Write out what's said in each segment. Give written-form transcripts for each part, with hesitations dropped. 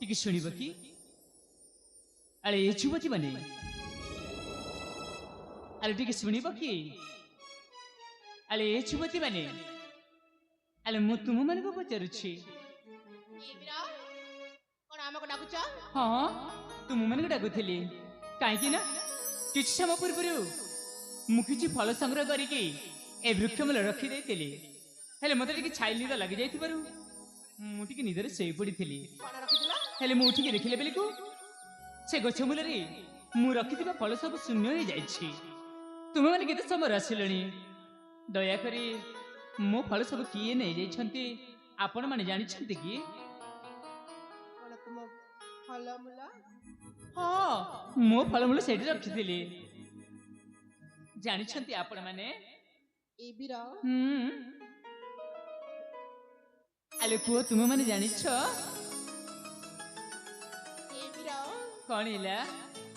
टिके शुणिब कि अरे ए युवती माने अरे टिके शुणिब कि अरे ए युवती माने अरे मु तुम मन को पचारुछि कौन आमको डाकुछ हाँ तुम मन को डाकुथिली काहेकि ना किछ समय पूर्व मु किछि फल संग्रह करिकि ए वृक्ष मूल रखी देइथिली हेले मते टिके छाइल निद लागि जाइथिबारु मु टिके निदरे सेई पडिथिली कौन रखिथिला हेले मु उठिके देखिले बेली को से गछ मूल रे मु रखिथिबा फल सब शून्य हो जाइछि तुम माने केते समय रसिलणी दया करी मो फल सब किए नै जाइछन्ती आपण माने जानि छन्ती कि कौन तुम फल मुला हाँ मो फल मूल सेठी रखिथिली जानि छन्ती आपण माने ए बीरा आले पुओ तुम माने जानि छ ए बीरा कोन इला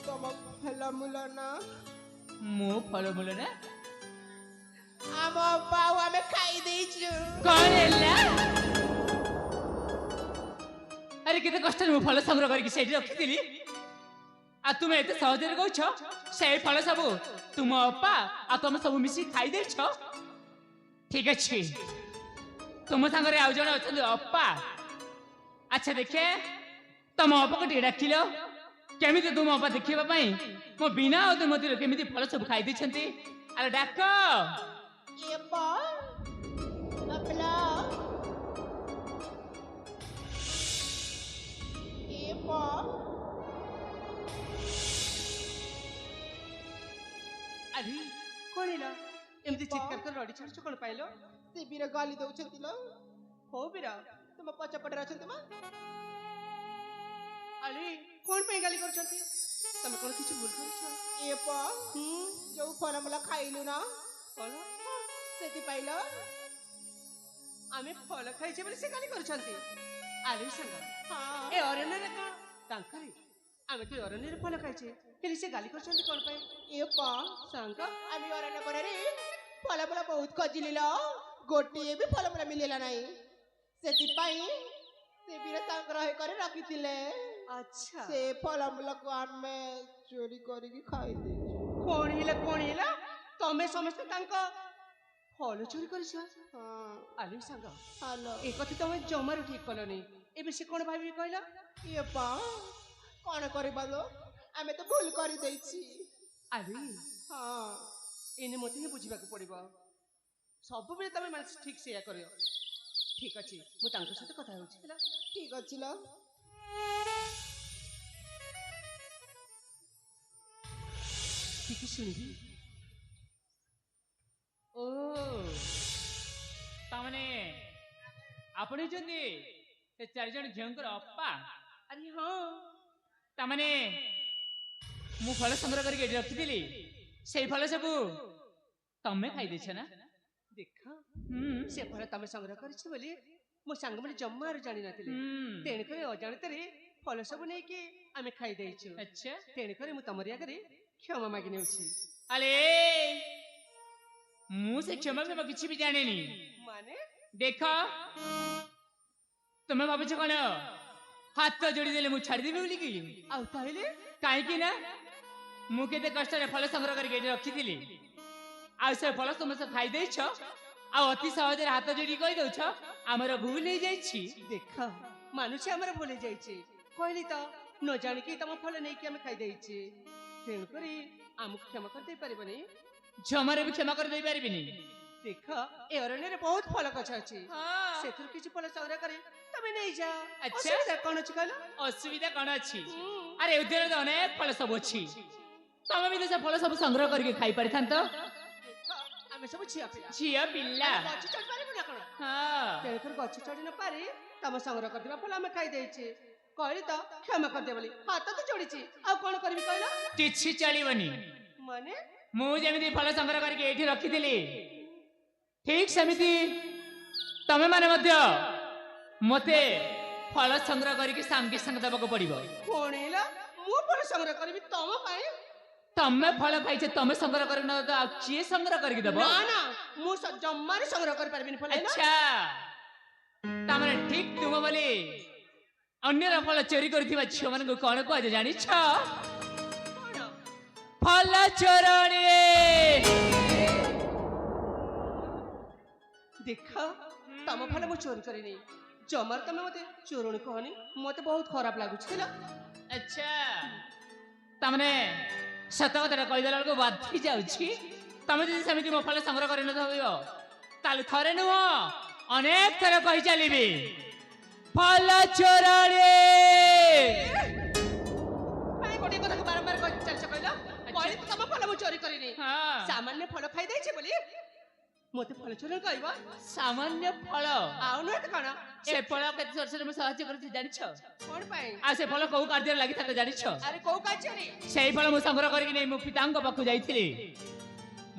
तुम फल मुला ना मो फल मूल ना आम बाऊ हमें खाई देइछु कोन इला अरे केते कष्ट मो फल संग्रह करके सेठी रखिथिली आ तुम एते सहज रे कहछ से फल सब तुम अपा आ तुम सब मिसी खाई देछ ठीक अछि तुम संगरे आउ जण अछन अपा अच्छा देखे तुम अपा को टे डाकिलो केमिति तुम अपा देखिबा पई मो बिना अनुमति रे केमिति फल सब खाई देछंती अरे डाक ए बा अपला ए बा अरे कोन इला एमति चित्कार कर रडी छछ कोन पाइलो से बीरा गाली दउछंती लो हो बीरा तुम पचा पडे रहछंती मा अरे कोन पे गाली करछंती तुम कोन किछ भूल करछ ए बा जो फल मुला खाइलु ना फल सेति पाइलो आमे फल खाइछे बोले से गाली करछंती अरे संग हां ए अरण्य रे कोन तांकरी आमे तो अरण्य रे फल खाइछे केली से गाली करछंती कोन पे ए बा संग आमी अरण्य पर रे फल मुला बहुत खोजिलिलो गोटिए भी फल मुला मिलेला नाही सेति पाई से बीरा संग्रह करे रखिथिले अच्छा से फल मुला को आमे चोरी करी की खाई दे कोन हिला तमे समस्त तांको फल चोरी करछ हां अरे संग हेलो ए कथि तमे जमार ठीक कलनी एबे से कोन भाबी कहला ये बा कौन करबा लो आमे तो भूल करी देछि अरे हां एने मते ही बुझिबा को पड़िबो सब बेले तमे माने ठीक से या करियो ठीक अछि मु तांको साथे कथा होछि हला ठीक अछि लो ठीक सुनिबी ओ तामने आपणे जंदी ते चार जण झंकर अप्पा अरे हां तामने मु फल संग्रह करके रखि दिली से फल सब तमे खाई देछ ना देखा से फल तमे संग्रह करछ बोली मो संग माने जम्मार जानि नथिले तेन करे अजाणते रे फल सब नै के आमे खाई देइछु अच्छा तेन करे मु तमरिया करे क्षमा मागी नेउछि अले मु से क्षमा में किछि भी जाने नी माने देखो तुमे भाबछ कोन हाथ जोड़ी देले मु छाड़ी देबे बोली की आ ताहिले काहे की ना मु केते कष्ट रे फल संग्रह करके रखी दिली आ से फल तुम से खाई देछ आ अति सहज रे हाथ जोड़ी कहि दउछ हमर भूल हो जाइछि देखो मानुष हमर भूल हो जाइछि कहली तो न जानि की तम फल नै कि हम खाई देछि तेन करी आम क्षमा कर दे परिबनी झमरे भी क्षमा कर दे परिबिनी देखो ए अरण्य रे बहुत फल गछ अछि सेथुर किछि फल संग्रह करे तमे नै जा अच्छा असुविधा कोन अछि कहला असुविधा कोन अछि अरे उद्यान रे अनेक फल सब अछि तमे भी से फल सब संग्रह करके खाई परिथान तो आमे सब छिया पिल्ला गछ चढ़ पारिबो ना कोन हां तेरे कर गछ चढ़ी न पारी तमे संग्रह कर दिबा फल हम खाई देछि कहली तो क्षमा कर दे बोली हाथ तो जोड़ीछि आ कोन करबी कहला किछि चलिबनी माने मु जेमिति फल संग्रह करके एठी रखी दिली ठीक समिति तमे माने मध्य मते फल संग्रह करके सांगे संग दबा को पड़िबो कोणेला मु फल संग्रह करबी तम पाए तमे फल खाइछे तमे संग्रह कर न तो किए संग्रह करके दबो ना ना मु जम्मारे संग्रह कर परबिनी फल अच्छा तमरे ठीक तुम बोली ଅନ୍ୟର ଫଳ ଚୋରି କରିଥିବା ଝିଅମାନଙ୍କୁ କଣ କୁହାଯାଏ ଜାଣିଛ? କଣ? ଫଳ ଚୋରଣୀ। ଦେଖ ତମ ଫଳ ମୁଁ ଚୋରି କରିନି। ଜମାରୁ ତମେ ମତେ ଚୋରଣୀ କହନି, ମତେ ବହୁତ ଖରାପ ଲାଗୁଛି ହେଲା। ଆଚ୍ଛା ତାମାନେ ସତ କଥାଟା କହିଦେଲା ବେଳକୁ ବାଧି ଯାଉଛି। ତମେ ଯଦି ସେମିତି ମୋ ଫଳ ସଂଗ୍ରହ କରିନଥିବ ତାହେଲେ ଥରେ ନୁହଁ ଅନେକ ଥର କହି ଚାଲିବି ଫଳ ଚୋରଣୀ। କାଇଁ ଗୋଟେ କଥାକୁ ବାରମ୍ବାର କହି ଚାଲିଛ କହିଲ? କହିଲି ତ ତମ ଫଳ ମୁଁ ଚୋରି କରିନି। ହଁ ସାମାନ୍ୟ ଫଳ ଖାଇ ଦେଇଛି ବୋଲି ମତେ ଫଳ ଚୋରଣୀ କହିବ? ସାମାନ୍ୟ ଫଳ। ଆଉ ନୁହେଁ ତ କଣ? ସେ ଫଳ କେତେ ବର୍ଷରେ ମୁଁ ସାହାଯ୍ୟ କରିଛି ଜାଣିଛ? କଣ ପାଇଁ? ଆଉ ସେ ଫଳ କୋଉ କାର୍ଯ୍ୟରେ ଲାଗିଥାନ୍ତା ଜାଣିଛ? ଆରେ କୋଉ କାର୍ଯ୍ୟରେ? ସେଇ ଫଳ ମୁଁ ସଂଗ୍ରହ କରିକି ନେଇ ମୋ ପିତାଙ୍କ ପାଖକୁ ଯାଇଥିଲି।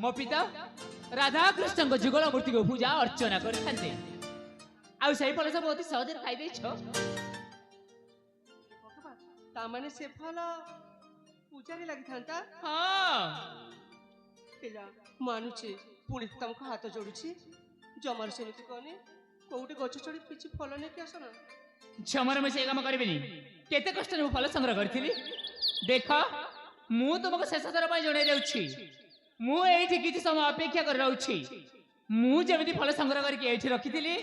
ମୋ ପିତା ରାଧାକୃଷ୍ଣଙ୍କ ଯୁଗଳ ମୂର୍ତ୍ତିକୁ ପୂଜା ଅର୍ଚ୍ଚନା କରିଥାନ୍ତେ। ଆଉ ସେଇ ଫଳ ସବୁ ଅତି ସହଜରେ ଖାଇଦେଇଛ। ତାମାନେ ସେ ଫଳ ପୂଜାରେ ଲାଗିଥାନ୍ତା? ହଁ ପିଲା ମାନୁଛି, ପୁଣି ତମକୁ ହାତ ଯୋଡୁଛି। ଜମାରୁ ସେମିତି କହନି। କୋଉଠି ଗଛ ଚଢି କିଛି ଫଳ ନେଇକି ଆସ ନା। କ୍ଷମାରେ ମୁଁ ସେଇ କାମ କରିବିନି। କେତେ କଷ୍ଟରେ ମୁଁ ଫଳ ସଂଗ୍ରହ କରିଥିଲି। ଦେଖ ମୁଁ ତୁମକୁ ଶେଷ ଥର ପାଇଁ ଜଣାଇ ଦେଉଛି, ମୁଁ ଏଇଠି କିଛି ସମୟ ଅପେକ୍ଷା କରି ରହୁଛି। ମୁଁ ଯେମିତି ଫଳ ସଂଗ୍ରହ କରିକି ଏଇଠି ରଖିଥିଲି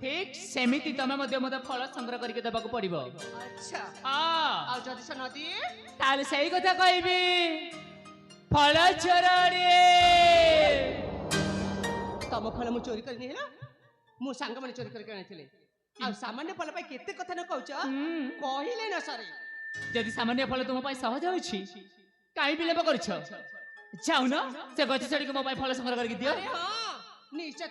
ଠିକ୍ ସେମିତି ତମେ ମଧ୍ୟ ମତେ ଫଳ ସଂଗ୍ରହ କରିକି ଦେବାକୁ ପଡିବ। ଆଚ୍ଛା, ହଁ ଆଉ ଯଦି ସେ ନଦୀ ତାହେଲେ ସେଇ କଥା କହିବି ଫଳ ଚୋରଣୀ। ତମ ଫଳ ମୁଁ ଚୋରି କରିନି ହେଲା। ମୁଁ ସାଙ୍ଗମାନେ ଚୋରି କରିକି ଆଣିଥିଲେ। ଆଉ ସାମାନ୍ୟ ଫଳ ପାଇଁ କେତେ କଥା ନ କହୁଛ, କହିଲେ ନା ସରେ। ଯଦି ସାମାନ୍ୟ ଫଳ ତୁମ ପାଇଁ ସହଜ ହେଉଛି କାହିଁ ବିଳମ୍ବ କରୁଛ? ଯାଉନ ସେ ଗଛ ଚଢିକି ମୋ ପାଇଁ ଫଳ ସଂଗ୍ରହ କରିକି ଦିଅ। ଆରେ ହଁ, ନିଶ୍ଚୟ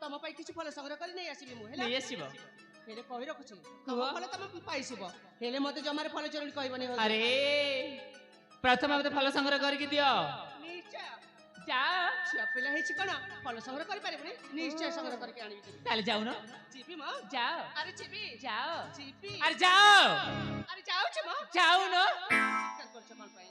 ତମ ପାଇଁ କିଛି ଫଳ ସଂଗ୍ରହ କରି ନେଇ ଆସିବି ମୁଁ ହେଲା। ନେଇ ଆସିବ। ହେଲେ କହି ରଖୁଛି ତମ ଫଳ ତମେ ପାଇଯିବ। ହେଲେ ମତେ ଜମାରେ ଫଳ ଚୋରି କହିବନି। ଆରେ ପ୍ରଥମେ ମତେ ଫଳ ସଂଗ୍ରହ କରିକି ଦିଅ। ନିଶ୍ଚୟ। ଯାଅ। ଝିଅ ପିଲା ହେଇଛି କଣ ଫଳ ସଂଗ୍ରହ କରିପାରିବୁନି? ନିଶ୍ଚୟ ସଂଗ୍ରହ କରିକି ଆଣିବି। ତାହେଲେ ଯାଉନ। ଯିବି ମ। ଯାଅ। ଆରେ ଯିବି। ଯାଅ। ଯିବି। ଆରେ ଯାଅ। ଆରେ ଯାଉଛି ମ। ଯାଉନ। ଚିତ୍କାର କରୁଛ କଣ ପାଇଁ?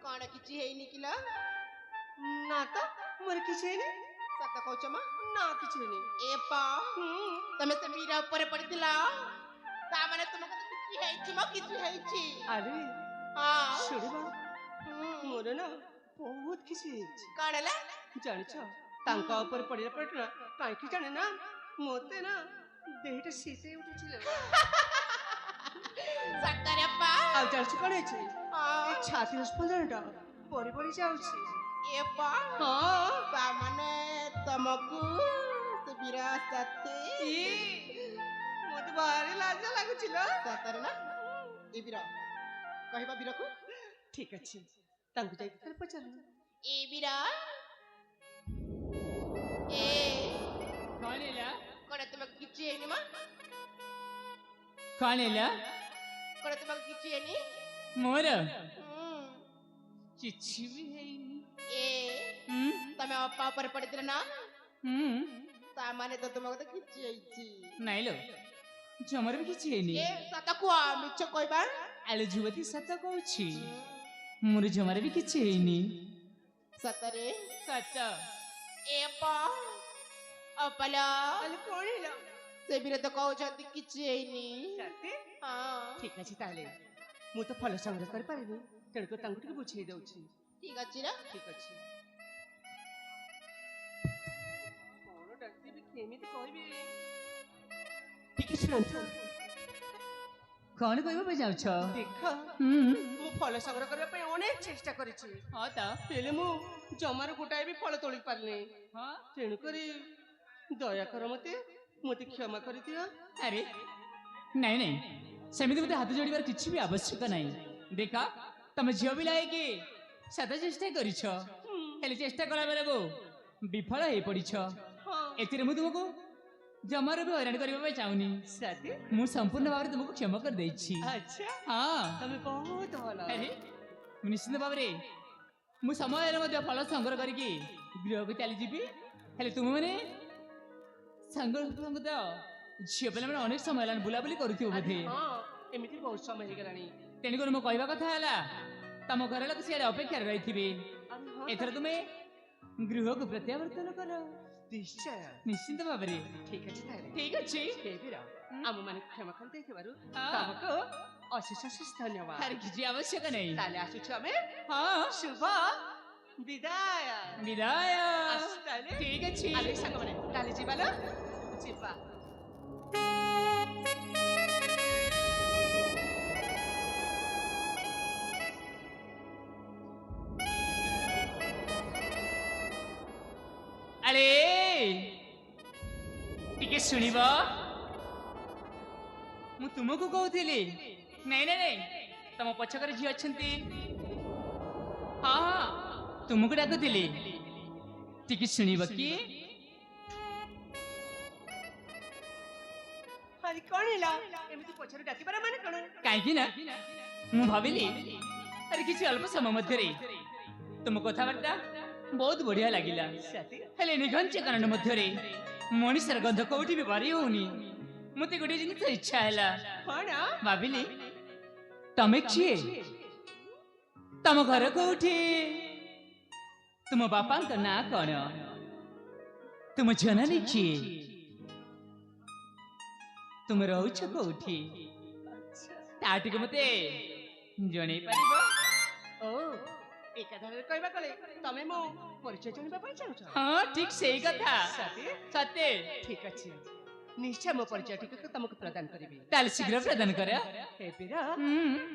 କଣ କିଛି ହେଇନି କିଲ? ନା ତ ମୋର କିଛି ହେଇନି। ସତ କହୁଛ ମା? ନା କିଛି ହେଇନି। ଏପା ତମେ ସେ ମୀରା ଉପରେ ପଡିଥିଲ, ତା ମାନେ ତୁମକୁ କିଛି ହେଇଛି ମ? କିଛି ହେଇଛି? ଆରେ ହଁ ଶୁଣିବା ମୋର ନା ବହୁତ କିଛି ହେଇଛି କଣ ହେଲା ଜାଣିଛ ତାଙ୍କ ଉପରେ ପଡ଼ିଲା ପଡ଼ିଲା କାହିଁକି ଜାଣେ ନା ମତେ ନା ଦେହଟା ଶୀତେଇ ଉଠିছিল ସତରେ ପା ଆଉ ଜାଣିଛୁ କଣ ହେଇଛି ଏ ଛାତି ହସ୍ପିଟାଲଟା ପରି ପରି ଯାଉଛି ଏ ପା ହଁ ତାମାନେ ତମକୁ ସେ ବୀର ସତେ ମତେ ଭାରି ଲାଜ ଲାଗୁଛି ଲୋ ସତରେ ନା ଏ ବୀର କହିବା ବୀରକୁ ଠିକ ଅଛି ତାଙ୍କୁ ଯାଇକି ଥରେ ପଚାରିଲୁ ଏ ବୀର ଏ କଣ ହେଲା କଣ ତୁମକୁ କିଛି ହେଇନି ମା କଣ ହେଲା କଣ ତୁମକୁ କିଛି ହେଇନି ମୋର ହୁଁ। କିଛି ବି ହେଇନି ଏ ହୁଁ ତମେ ଅପା ଉପରେ ପଡ଼ିଥିଲ ନା ହୁଁ ତାମାନେ ତ ତୁମକୁ ତ କିଛି ହେଇଛି ନାଇଁ ଲୋ ଜମାରୁ ବି କିଛି ହେଇନି ଏ ସତ କୁହ ମିଛ କହିବା ଆଲୋ ଯୁବତୀ ସତ କହୁଛି ମୋର ଜମାରୁ ବି କିଛି ହେଇନି ସତରେ ସତ ଏ ପା ଅପଲା ଆଲେ କଣ ହେଲା ସେ ବୀର ତ କହୁଛନ୍ତି କିଛି ହେଇନି ସତେ ହଁ ଠିକ ଅଛି ତାହେଲେ ମୁଁ ତ ଫଳ ସଂଗ୍ରହ କରିପାରିନି ତେଣୁକରି ତାଙ୍କୁ ଟିକେ ବୁଝେଇ ଦଉଛି ଠିକ ଅଛି ନା ଠିକ ଅଛି କଣ ଡାକିବି କେମିତି କହିବି ଟିକେ ଶୁଣନ୍ତୁ କଣ କହିବା ପାଇଁ ଯାଉଛ ଦେଖ ହୁଁ ମୁଁ ଫଳ ସଂଗ୍ରହ କରିବା ପାଇଁ ଅନେକ ଚେଷ୍ଟା କରିଛି ହଁ ତ ହେଲେ ମୁଁ ଜମାରୁ ଗୋଟାଏ ବି ଫଳ ତୋଳି ପାରିନି ହଁ ତେଣୁକରି ଦୟାକର ମତେ ମତେ କ୍ଷମା କରିଦିଅ ଆରେ ନାଇଁ ନାଇଁ ସେମିତି ମତେ ହାତ ଯୋଡ଼ିବାର କିଛି ବି ଆବଶ୍ୟକ ନାହିଁ ଦେଖ ତମେ ଝିଅ ପିଲା ହେଇକି ସତ ଚେଷ୍ଟା କରିଛ ହେଲେ ଚେଷ୍ଟା କଲା ବେଳକୁ ବିଫଳ ହେଇ ପଡ଼ିଛ ହଁ ଏଥିରେ ମୁଁ ତୁମକୁ ଜମାରୁ ବି ହଇରାଣ କରିବା ପାଇଁ ଚାହୁଁନି ସତେ ମୁଁ ସମ୍ପୂର୍ଣ୍ଣ ଭାବରେ ତୁମକୁ କ୍ଷମା କରିଦେଇଛି ଆଚ୍ଛା ହଁ ତମେ ବହୁତ ଭଲ ଆରେ ନିଶ୍ଚିନ୍ତ ଭାବରେ ମୁଁ ସମୟରେ ମଧ୍ୟ ଫଳ ସଂଗ୍ରହ କରିକି ଗୃହକୁ ଚାଲିଯିବି ହେଲେ ତୁମେମାନେ ସାଙ୍ଗ ତ ଝିଅ ପିଲାମାନେ ଅନେକ ସମୟ ହେଲାଣି ବୁଲାବୁଲି କରୁଥିବ ବୋଧେ ହଁ ଏମିତି ବହୁତ ସମୟ ହେଇଗଲାଣି ତେଣୁକରି ମୋ କହିବା କଥା ହେଲା ତମ ଘର ଲୋକ ସିଆଡ଼େ ଅପେକ୍ଷାରେ ରହିଥିବେ ଆରେ ହଁ ଏଥର ତୁମେ ଗୃହକୁ ପ୍ରତ୍ୟାବର୍ତ୍ତନ କର ନିଶ୍ଚୟ ନିଶ୍ଚିନ୍ତ ଭାବରେ ଠିକ ଅଛି ତାହେଲେ ଠିକ ଅଛି ହେ ବୀର ଆମ ମାନଙ୍କୁ କ୍ଷମା କରିଦେଇଥିବାରୁ ହଁ। ତମକୁ ଅଶେଷ ଅଶେଷ ଧନ୍ୟବାଦ ଆରେ କିଛି ଆବଶ୍ୟକ ନାହିଁ ତାହେଲେ ଆସୁଛୁ ଆମେ ହଁ ଶୁଭ ବିଦାୟ ବିଦାୟ ଆସୁ ତାହେଲେ ଠିକ ଅଛି ଆରେ ସାଙ୍ଗମାନେ ତାହେଲେ ଯିବା ନା ଯିବା ଆରେ ଟିକେ ଶୁଣିବ ମୁଁ ତୁମକୁ କହୁଥିଲି ନାଇଁ ନାଇଁ ନାଇଁ ତମ ପଛକରେ ଝିଅ ଅଛନ୍ତି ହଁ ହଁ ତୁମକୁ ଡାକୁଥିଲି ଟିକେ ଶୁଣିବ କି ଆରେ କଣ ହେଲା ଏମିତି ପଛରେ ଡାକିବାର ମାନେ କଣ କାହିଁକି ନା ମୁଁ ଭାବିଲି ଆରେ କିଛି ଅଳ୍ପ ସମୟ ମଧ୍ୟରେ ତୁମ କଥାବାର୍ତ୍ତା ବହୁତ ବଢିଆ ଲାଗିଲା ସତେ ହେଲେ ନିଘଞ୍ଚ କାରଣ ମଧ୍ୟରେ ମଣିଷର ଗନ୍ଧ କୋଉଠି ବି ବାରି ହଉନି ମତେ ଗୋଟେ ଜିନିଷ ଇଚ୍ଛା ହେଲା କଣ ଭାବିଲି ତମେ କିଏ ତମ ଘର କୋଉଠି ତୁମ ବାପାଙ୍କ ନାଁ କଣ ତୁମ ଜନନୀ କିଏ ତୁମେ ରହୁଛ କୋଉଠି ତା ଟିକେ ମତେ ଜଣେଇ ପାରିବ ଓ ଏକାଧାରରେ କହିବା କଲେ ତମେ ମୋ ପରିଚୟ ଜାଣିବା ପାଇଁ ଚାହୁଁଛ ହଁ ଠିକ ସେଇ କଥା ସତେ ସତେ ଠିକ ଅଛି ନିଶ୍ଚୟ ମୋ ପରିଚୟ ଟିକେ ତମକୁ ପ୍ରଦାନ କରିବି ତାହେଲେ ଶୀଘ୍ର ପ୍ରଦାନ କର ହେ ବୀର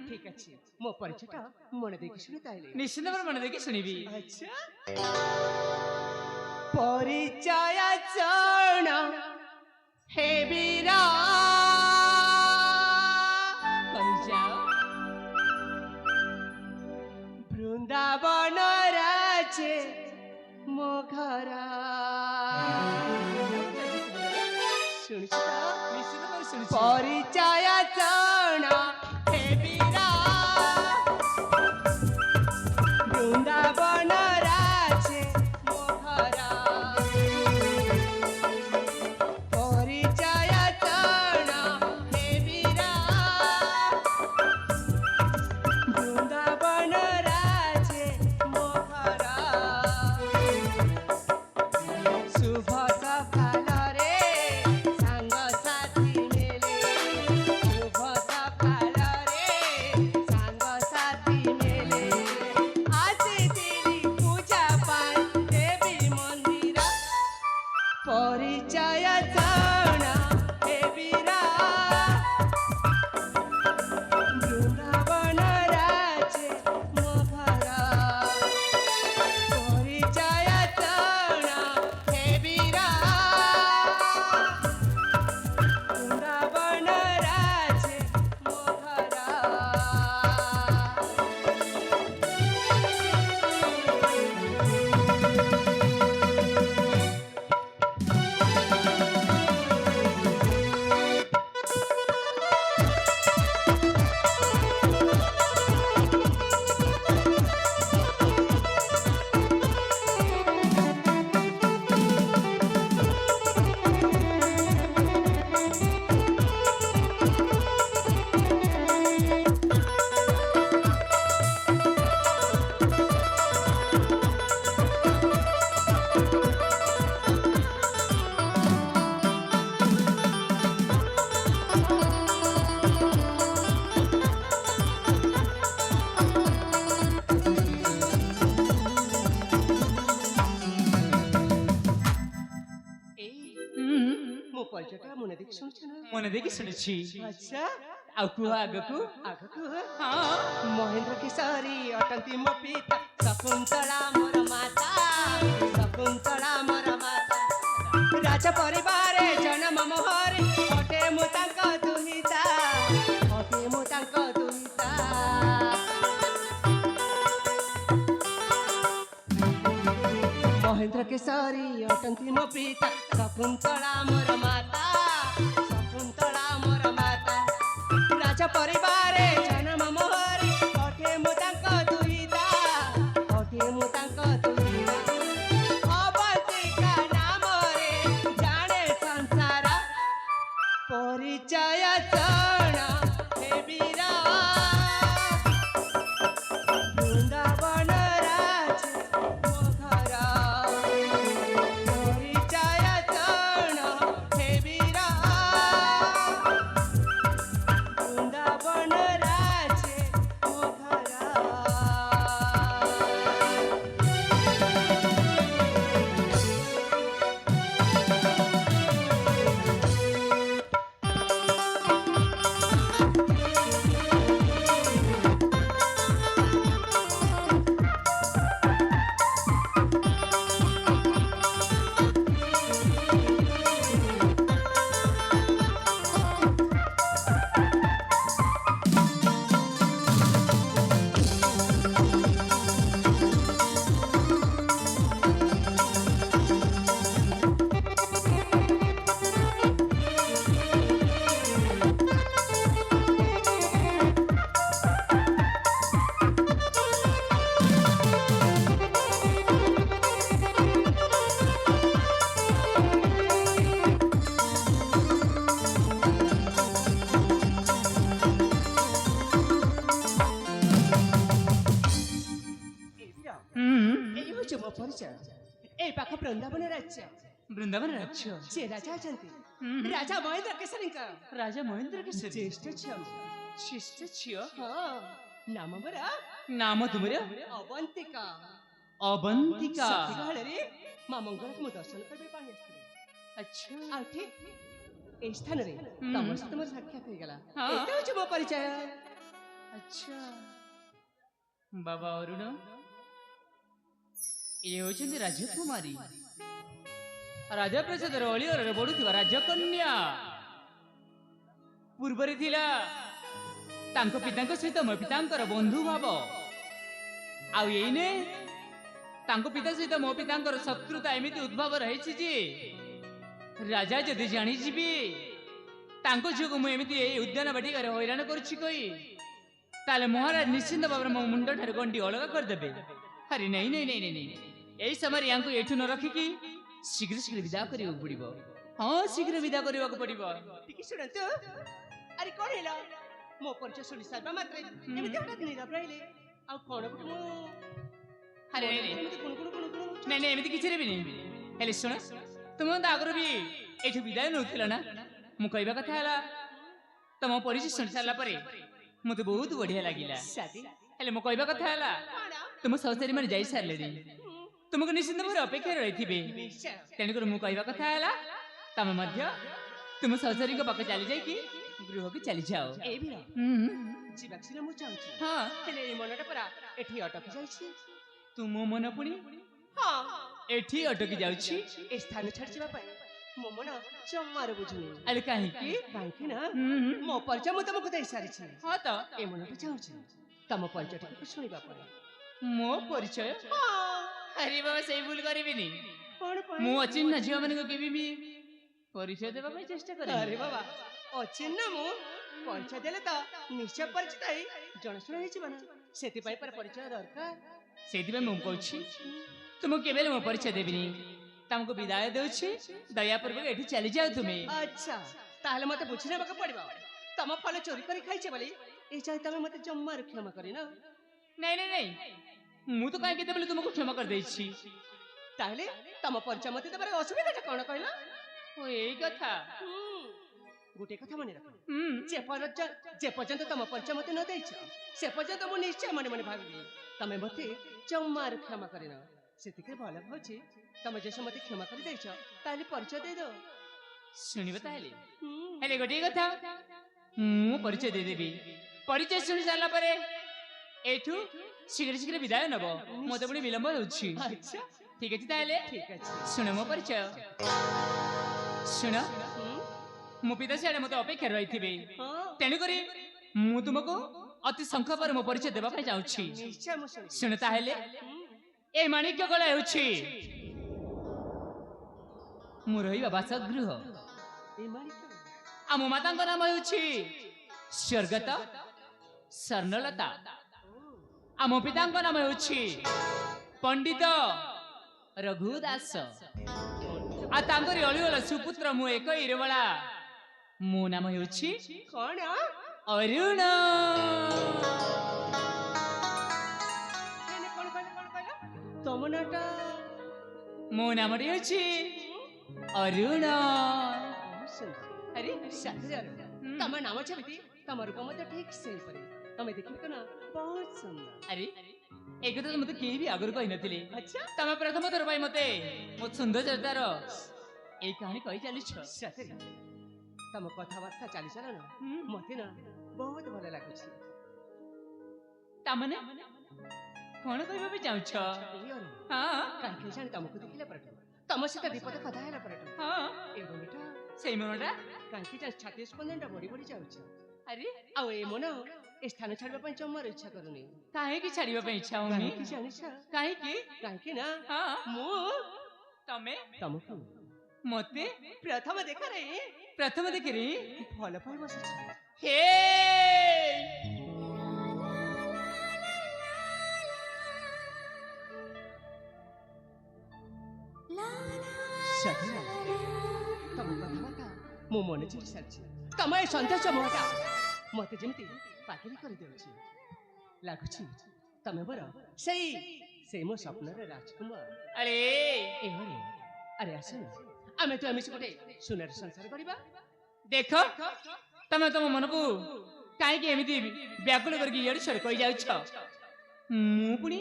ଠିକ ଅଛି ମୋ ପରିଚୟଟା ମନେ ଦେଇକି ଶୁଣି ତାହେଲେ ନିଶ୍ଚିନ୍ତ ଭାବରେ ମନେ ଦେଇକି ଶୁଣିବି ଆଚ୍ଛା ପରିଚୟ ଚଣ ହେ ବୀର କହିଯାଅ ବୃନ୍ଦାବନ ରାଜେ ମୋ ଘର ଶୁଣିଛ ତ? ନିଶ୍ଚିତ ଭାବରେ ଶୁଣିଛି ପରିଚୟ ଚଣ ହେ ବୀର ବୃନ୍ଦାବନ ରାଜେ ମୋ ଘର ପରିଚୟ ଚଣ ହେ ବୀର ବୃନ୍ଦାବନ ରାଜେ ମୋ ଘର ଶୁଭ ସକାଳରେ ସାଙ୍ଗସାଥି ମିଳେ ଶୁଭ ସକାଳରେ ପରିଚୟଟା ମନେ ଦେଖି ଶୁଣୁଛ ନା? ମନେ ଦେଖି ଶୁଣିଛି। ଆଚ୍ଛା ଆଉ କୁହ ଆଗକୁ। ଆଗକୁ ହଁ ମହେନ୍ଦ୍ର କିଶୋରୀ ଅଟନ୍ତି ମୋ ପିତା, ଶକୁନ୍ତଳା ମୋର ମାତା, ଶକୁନ୍ତଳା ମୋର ମାତା। ରାଜ ପରିବାରେ ଜନମ ମୋହରେ, ଅଟେ ମୁଁ ତାଙ୍କ ଦୁହିତା, ଅଟେ ମୁଁ ତାଙ୍କ ଦୁହିତା। ମହେନ୍ଦ୍ର କିଶୋରୀ ଅଟନ୍ତି ମୋ ପିତା, ଶକୁନ୍ତଳା ମୋର ମାତା, ଶକୁନ୍ତଳା ମୋର ମାତା। ରାଜ ପରିବାରେ ଜନମ ମୋହରେ, ଅଟେ ମୁଁ ତାଙ୍କ ଦୁହିତା, ଅଟେ ମୁଁ ତାଙ୍କ ଦୁହିତା। ଅବନ୍ତିକା ନାମରେ ଜାଣେ ସଂସାର, ପରିଚୟ ଜଣ ହେବିରା। ବୃନ୍ଦାବନ ରାଜ ମୋ ଘର, ପରିଚୟ ଜଣ ହେବିରା। ବୃନ୍ଦାବନ ରାଜ ମୋ ଘର। এই হচ্ছে ମୋ ପରିଚୟ। এই ପାଖ ବୃନ୍ଦାବନ ରାଜ୍ୟ, ବୃନ୍ଦାବନ ରାଜ୍ୟ। ସେ ରାଜା ଅଛନ୍ତି ରାଜା ମହେନ୍ଦ୍ର କେଶରୀଙ୍କ ରାଜା ମହେନ୍ଦ୍ର କେଶରୀ ଜ୍ୟେଷ୍ଠ ଝିଅ। ଶିଷ୍ଟ ଝିଅ। ହଁ, ନାମ ମୋର ନାମ ତୁମର ଅବନ୍ତିକା। ଅବନ୍ତିକା। ସତୀକାଳରେ ମା ମଙ୍ଗଳାକୁ ମୁଁ ଦର୍ଶନ କରିବା ପାଇଁ ଆସିଥିଲି। ଆଚ୍ଛା ଆଉ ଠିକ এই ସ୍ଥାନରେ ତମ ସହିତ ମୋର ସାକ୍ଷାତ ହେଇଗଲା। ହଁ। ଏଇଟା ହଉଛି ମୋ ପରିଚୟ। ଆଚ୍ଛା ବାବା ଅରୁଣ, ଇଏ ହେଉଛନ୍ତି ରାଜକୁମାରୀ, ରାଜପ୍ରସାଦର ଅଳିଅରରେ ବଢୁଥିବା ରାଜକନ୍ୟା। ପୂର୍ବରେ ଥିଲା ତାଙ୍କ ପିତାଙ୍କ ସହିତ ମୋ ପିତାଙ୍କର ବନ୍ଧୁ ଭାବ, ଆଉ ଏଇନେ ତାଙ୍କ ପିତା ସହିତ ମୋ ପିତାଙ୍କର ଶତ୍ରୁତା ଏମିତି ଉଦ୍ଭବ ରହିଛି ଯେ ରାଜା ଯଦି ଜାଣିଯିବେ ତାଙ୍କ ଯୋଗୁଁ ମୁଁ ଏମିତି ଏଇ ଉଦ୍ୟାନ ବାଟିକାରେ ହଇରାଣ କରୁଛି କହି, ତାହେଲେ ମହାରାଜ ନିଶ୍ଚିନ୍ତ ଭାବରେ ମୋ ମୁଣ୍ଡ ଠାରୁ ଗଣ୍ଡି ଅଲଗା କରିଦେବେ। ଆରେ ନାଇଁ ନାଇଁ ନାଇଁ ନାଇଁ, ଏଇ ସମୟରେ ୟାଙ୍କୁ ଏଠୁ ନ ରଖିକି ଶୀଘ୍ର ଶୀଘ୍ର ବିଦା କରିବାକୁ ପଡିବ। ହଁ, ଶୀଘ୍ର ବିଦା କରିବାକୁ ପଡିବ। ଟିକେ ଶୁଣନ୍ତୁ। ଆରେ କଣ ହେଲା? ମୋ ପରିଚୟ ଶୁଣି ସାରିବା ମାତ୍ରେ ଏମିତି ହଠାତ୍ ନୀରବ ରହିଲେ। ଆଉ କଣ ଗୋଟେ ମୁଁ ଆରେ ନାଇଁ ନାଇଁ ଏମିତି ଗୁଣଗୁଣ ଗୁଣଗୁଣ ହଉଛି। ନାଇଁ ନାଇଁ, ଏମିତି କିଛି ନେବିନି। ହେଲେ ଶୁଣ, ତୁମେ ତ ଆଗରୁ ବି ଏଠୁ ବିଦାୟ ନେଉଥିଲ ନା? ମୁଁ କହିବା କଥା ହେଲା, ତମ ପରିଚୟ ଶୁଣି ସାରିଲା ପରେ ମତେ ବହୁତ ବଢିଆ ଲାଗିଲା। ସାଥୀ, ହେଲେ ମୁଁ କହିବା କଥା ହେଲା, ତୁମ ସହଚାରୀ ମାନେ ଯାଇ ସାରିଲେଣି, ତୁମକୁ ନିଶ୍ଚିନ୍ତ ଭାବରେ ଅପେକ୍ଷାରେ ରହିଥିବେ। ନିଶ୍ଚୟ। ତେଣୁକରି ମୁଁ କହିବା କଥା ହେଲା, ତମେ ମଧ୍ୟ ତୁମ ସହଚାରୀଙ୍କ ପାଖେ ଚାଲି ଯାଇକି ଗୃହକୁ ଚାଲିଯାଅ। ଏଇ ଭିଡ଼ ହୁଁ, ଯିବାକୁ ସିନା ମୁଁ ଚାହୁଁଛି, ହଁ। ହେଲେ ଏଇ ମନଟା ପରା ଏଠି ଅଟକି ଯାଇଛି। ତୁମ ମନ ପୁଣି ହଁ, ଏଠି ଅଟକି ଯାଉଛି? ଏ ସ୍ଥାନ ଛାଡି ଯିବା ପାଇଁ ମୋ ମନ ଜମାରୁ ବୁଝୁନି। ଆରେ କାହିଁକି? କାହିଁକି ନା ହୁଁ, ମୋ ପରିଚୟ ମୁଁ ତମକୁ ଦେଇ ସାରିଛି। ହଁ ତ। ଏ ମନଟା ଚାହୁଁଛି ତମ ପରିଚୟ ଟିକେ ଶୁଣିବା ପାଇଁ। ମୋ ପରିଚୟ? ଆରେ ବାବା, ସେଇ ଭୁଲ କରିବିନି। କଣ ପାଇଁ? ମୁଁ ଅଚିହ୍ନା ଝିଅ ମାନଙ୍କୁ କେବେ ବି ପରିଚୟ ଦେବା ପାଇଁ ଚେଷ୍ଟା କରେ। ଆରେ ବାବା, ଅଚିହ୍ନା ମୁଁ ପରିଚୟ ଦେଲେ ତ ନିଶ୍ଚୟ ପରିଚିତ ହେଇ ଜଣାଶୁଣା ହେଇଯିବ ନା। ସେଥିପାଇଁ ପରା ପରିଚୟ ଦରକାର। ସେଇଥିପାଇଁ ମୁଁ କହୁଛି, ତୁମକୁ କେବେ ହେଲେ ମୋ ପରିଚୟ ଦେବିନି। ତମକୁ ବିଦାୟ ଦେଉଛି, ଦୟାପୂର୍ବକ ଏଠି ଚାଲିଯାଅ ତୁମେ। ଆଚ୍ଛା, ତାହେଲେ ମତେ ବୁଝି ନେବାକୁ ପଡିବ। ତମ ଫଳ ଚୋରି କରି ଖାଇଛେ ବୋଲି ଏ ଯାଏ ତମେ ମତେ ଜମାରୁ କ୍ଷମା କରିନ। ନାଇଁ ନାଇଁ ନାଇଁ, ମୁଁ ତ କାହିଁ କେତେବେଳେ ତୁମକୁ କ୍ଷମା କରିଦେଇଛି। ତାହେଲେ ତମ ପରିଚୟ ମତେ ଦେବାର ଅସୁବିଧାଟା କଣ କହିଲ? ଓ, ଏଇ କଥା। ଗୋଟେ କଥା ମନେ ରଖ, ହୁଁ, ଯେ ପର୍ଯ୍ୟନ୍ତ ତମ ପରିଚୟ ମତେ ନ ଦେଇଛ, ସେ ପର୍ଯ୍ୟନ୍ତ ମୁଁ ନିଶ୍ଚୟ ମନେ ମନେ ଭାବିବି ତମେ ମତେ ଜମାରୁ କ୍ଷମା କରିନ। ସେତିକି ଭଲ ଭାବୁଛି, ତମେ ଯେ ମତେ କ୍ଷମା କରିଦେଇଛ, ତାହେଲେ ପରିଚୟ ଦେଇଦବ। ଶୁଣିବ ତାହେଲେ ହୁଁ। ହେଲେ ଗୋଟିଏ କଥା ମୁଁ ପରିଚୟ ଦେଇଦେବି ପରିଚୟ ଶୁଣି ସାରିଲା ପରେ ଏଠୁ ଶୀଘ୍ର ଶୀଘ୍ର ବିଦାୟ ନବ ମତେ ପୁଣି ବିଳମ୍ବ ହେଉଛି ଆଚ୍ଛା ଠିକ ଅଛି ତାହେଲେ ଠିକ ଅଛି ଶୁଣ ମୋ ପରିଚୟ ଶୁଣ ହୁଁ, ମୋ ପିତା ସିଆଡେ ମତେ ଅପେକ୍ଷା ରହିଥିବେ ହଁ ତେଣୁକରି ମୁଁ ତୁମକୁ ଅତି ସଂକ୍ଷେପ ପରେ ମୋ ପରିଚୟ ଦେବା ପାଇଁ ଚାହୁଁଛି ନିଶ୍ଚୟ ମୁଁ ଶୁଣିବି। ଶୁଣ ତାହେଲେ ହୁଁ, ଏ ମାଣିକ୍ୟ କଳା ହେଉଛି ମୁଁ ରହିବା ବାସଗୃହ ଏ ମାଣିକ ଆଉ ମୋ ମାତାଙ୍କ ନାମ ହେଉଛି ସ୍ୱର୍ଗତ ସ୍ୱର୍ଣ୍ଣଲତା ଆଉ ମୋ ପିତାଙ୍କ ନାମ ହେଉଛି ପଣ୍ଡିତ ରଘୁ ଦାସ ଆଉ ତାଙ୍କରି ଅଳିଓଳ ସୁପୁତ୍ର ମୁଁ ଏକ ଇରବଳା ମୋ ନାମ ହେଉଛି କଣ ଅରୁଣ କଣ କହିଲ ତମ ନାଟା ମୋ ନାମଟି ହେଉଛି ଅରୁଣ ବହୁତ ସୁନ୍ଦର। ଆରେ ସାଥିରେ ଅରୁଣ। ତମ ନାମ ଯେମିତି ତମ ରୂପ ମଧ୍ୟ ଠିକ ସେହିପରି ତମେ ଦେଖିବି ନା ବହୁତ ସୁନ୍ଦର। ଆରେ ଏ କଥା ତ ମତେ କେହି ବି ଆଗରୁ କହିନଥିଲେ ଆଚ୍ଛା ତମେ ପ୍ରଥମ ଥର ପାଇଁ ମତେ ମୋ ସୌନ୍ଦର୍ଯ୍ୟତାର ଏଇ କାହାଣୀ କହି ଚାଲିଛ ସାଥିରେ ତମ କଥାବାର୍ତ୍ତା ଚାଲିଚଳନ ମତେ ନା ବହୁତ ଭଲ ଲାଗୁଛି। ତାମାନେ କଣ କହିବା ପାଇଁ ଚାହୁଁଛ ଏଇ ଅରୁଣ ହଁ କାହିଁକି ଜାଣି ତମକୁ ଦେଖିଲା ପରଠୁ ତମ ସହିତ ବିପଦ କଥା ହେଲା ପରଠୁ ହଁ ଏ ମନଟା ସେଇ ମନଟା କାହିଁକି ଜାଣି ଛାତି ସ୍ପନ୍ଦନଟା ବଢି ବଢି ଯାଉଛି ଆରେ ଆଉ ଏ ମନ ଏ ସ୍ଥାନ ଛାଡିବା ପାଇଁ ଜମାରୁ ଇଚ୍ଛା କରୁନି। କାହିଁକି ଛାଡିବା ପାଇଁ ଇଚ୍ଛା ହଉନି କାହିଁକି ଜାଣିଛ କାହିଁକି କାହିଁକି ନା ହଁ ମୁଁ ତମେ ତମକୁ ମତେ ପ୍ରଥମ ଦେଖାରେ ପ୍ରଥମ ଦେଖିରି ଭଲ ପାଇ ବସିଛି। ହେ ସାଥିରେ ତମ କଥାବାର୍ତ୍ତା ମୁଁ ମନେ ଚିରି ସାରିଛି। ତମ ଏ ସନ୍ତୋଷ ମୋହଟା ମତେ ଯେମିତି ପାଗଳି କରିଦେଉଛି ଲାଗୁଛି ତମେ ମୋର ସେଇ ମୋ ସ୍ୱପ୍ନର ରାଜକୁମାର। ଆରେ ଏଭଳି ଆରେ ଆସନ ଆମେ ତ ଏମିତି ଗୋଟେ ସୁନାର ସଂସାର କରିବା। ଦେଖ ତମେ ତମ ମନକୁ କାହିଁକି ଏମିତି ବ୍ୟାକୁଳ କରିକି ଇଆଡୁ ସିଆଡୁ କହି ଯାଉଛ ମୁଁ ପୁଣି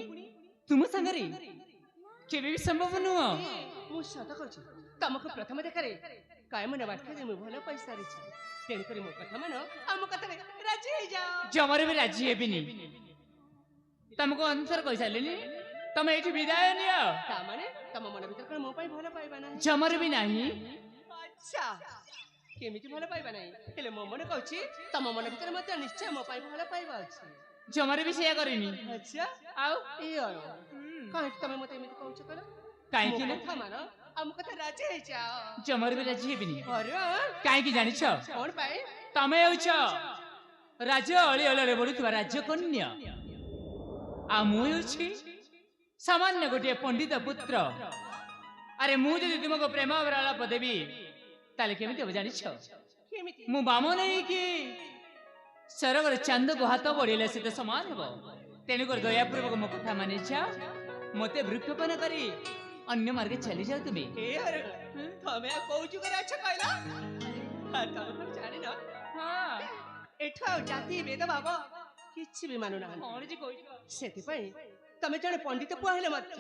ତୁମ ସାଙ୍ଗରେ କେବେ ବି ସମ୍ଭବ ନୁହଁ। ମୁଁ ସତ କହୁଛି ତମକୁ ପ୍ରଥମ ଦେଖାରେ କାୟମ ନେବାଠାରୁ ମୁଁ ଭଲ ପାଇସାରିଛି। ତେଣୁକରି ମୋ କଥା ମାନ ଆଉ ମୋ କଥାରେ ରାଜି ହେଇଯାଅ। ଜମାରେ ବି ରାଜି ହେବିନି ତମକୁ ଅନୁସାର କହିସାରିଲିନି ତମେ ଏଇଠି ବିଦାୟ ନିଅ ତାମାନେ ତମ ମନ ଭିତରେ କଣ ମୋ ପାଇଁ ଭଲ ପାଇବା ନାହିଁ? ଜମାରେ ବି ନାହିଁ ଆଚ୍ଛା କେମିତି ଭଲ ପାଇବା ନାହିଁ ହେଲେ ମୋ ମନେ କହୁଛି ତମ ମନ ଭିତରେ ମଧ୍ୟ ନିଶ୍ଚୟ ମୋ ପାଇଁ ଭଲ ପାଇବା ଅଛି। ଜମାରେ ବି ସେଇଆ କରିନି ଆଚ୍ଛା ଆଉ କାହିଁକି ତମେ ମତେ ଏମିତି କହୁଛ କର କାହିଁକି ନା କଥା ମାନ ଆଉ ମୋ କଥା ରାଜି ହେଇଯାଅ। ଜମାରେ ବି ରାଜି ହେବିନି ଅରୁଣ କାହିଁକି ଜାଣିଛ କଣ ପାଇଁ? ତମେ ହେଉଛ ରାଜ ଅଳି ଅଳରେ ବଢୁଥିବା ରାଜକନ୍ୟା ଆଉ ମୁଁ ହେଉଛି ସାମାନ୍ୟ ଗୋଟିଏ ପଣ୍ଡିତ ପୁତ୍ର। ଆରେ ମୁଁ ଯଦି ତୁମକୁ ପ୍ରେମ ଆଳାପ ଦେବି ତାହେଲେ କେମିତି ହବ ଜାଣିଛ କେମିତି? ମୁଁ ବାମ ନେଇକି ସରଗର ଚାନ୍ଦକୁ ହାତ ବଢେଇଲେ ସେତେ ସମାନ ହେବ। ତେଣୁକରି ଦୟାପୂର୍ବକ ମୋ କଥା ମାନିଯାଅ ମତେ ବୃକ୍ଷପନ କରି ଅନ୍ୟ ମାର୍ଗେ ଚାଲି ଯାଉ ତୁମେ। ଏ ଅରୁଣ ତମେ ଆଉ କୋଉ ଯୁଗରେ ଅଛ କହିଲ? ତମେ କଣ ଜାଣିନ ହଁ ଏଠୁ ଆଉ ଜାତି ଭେଦଭାବ କିଛି ବି ମାନୁନାହାନ୍ତି। କଣ ଯେ କହିଛ ସେଥିପାଇଁ ତମେ ଜଣେ ପଣ୍ଡିତ ପୁଅ ହେଲେ ମଧ୍ୟ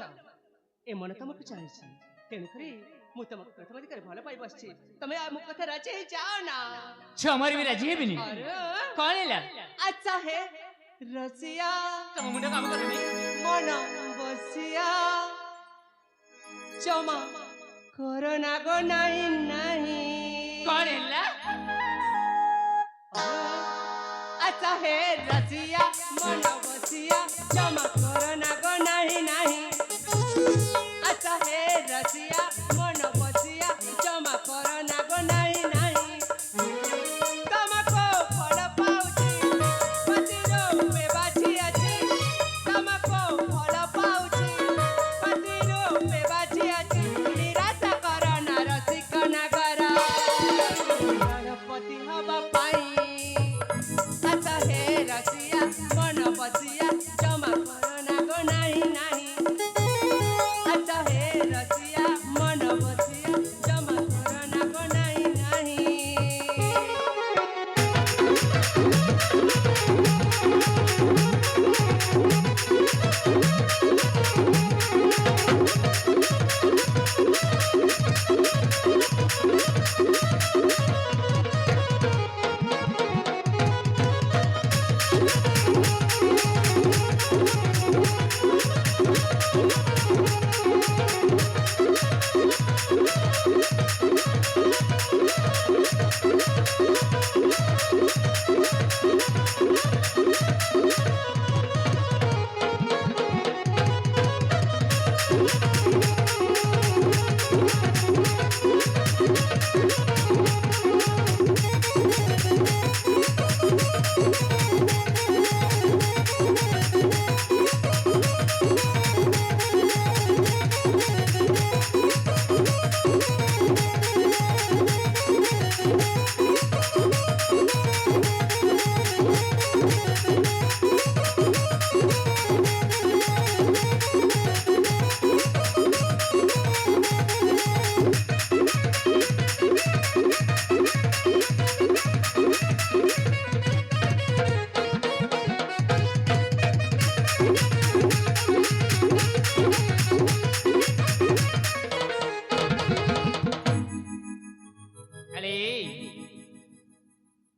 ଏ ମନ ତମକୁ ଚାହିଁଛି। ତେଣୁକରି ମୁଁ ତମକୁ ପ୍ରଥମ ଦିଗରେ ଭଲ ପାଇ ବସିଛି। ତମେ ମୋ କଥା ରାଜି ହେଇଯାଅ ନା? ଜମାରେ ବି ରାଜି ହେବିନି। ଅରୁଣ କଣ ହେଲା ଆଚ୍ଛା ହେ ରସିଆ ତମ ମୁଣ୍ଡ କାମ କରୁନି ମନ ବସିଆ ଜମା କରୋନା ଗো ନାହିଁ ନାହିଁ। କଣ ହେଲା ଆଚ୍ଛା ହେ ରସିଆ ମନ ବସିଆ ଜମା କରୋନା ଗো ନାହିଁ ନାହିଁ। ଆଚ୍ଛା ହେ ରସିଆ ମନ ବସିଆ ଜମା କରୋନା ଗো ନାହିଁ ନାହିଁ। ତମକୁ ଭଲ ପାଉଛି ପତିର ରୂପେ ବାଛି ଅଛି। ତମକୁ ଭଲ ପାଉଛି ପତିର ରୂପେ ବାଛି ଅଛି। ନିରାଶା କର ନା ରସିକ ନଗର ଗଣପତି ହବା ପାଇଁ। ଆଚ୍ଛା ହେ ରସିଆ ମନ ବସିଆ ଜମା କରୋନା ଗো ନାହିଁ।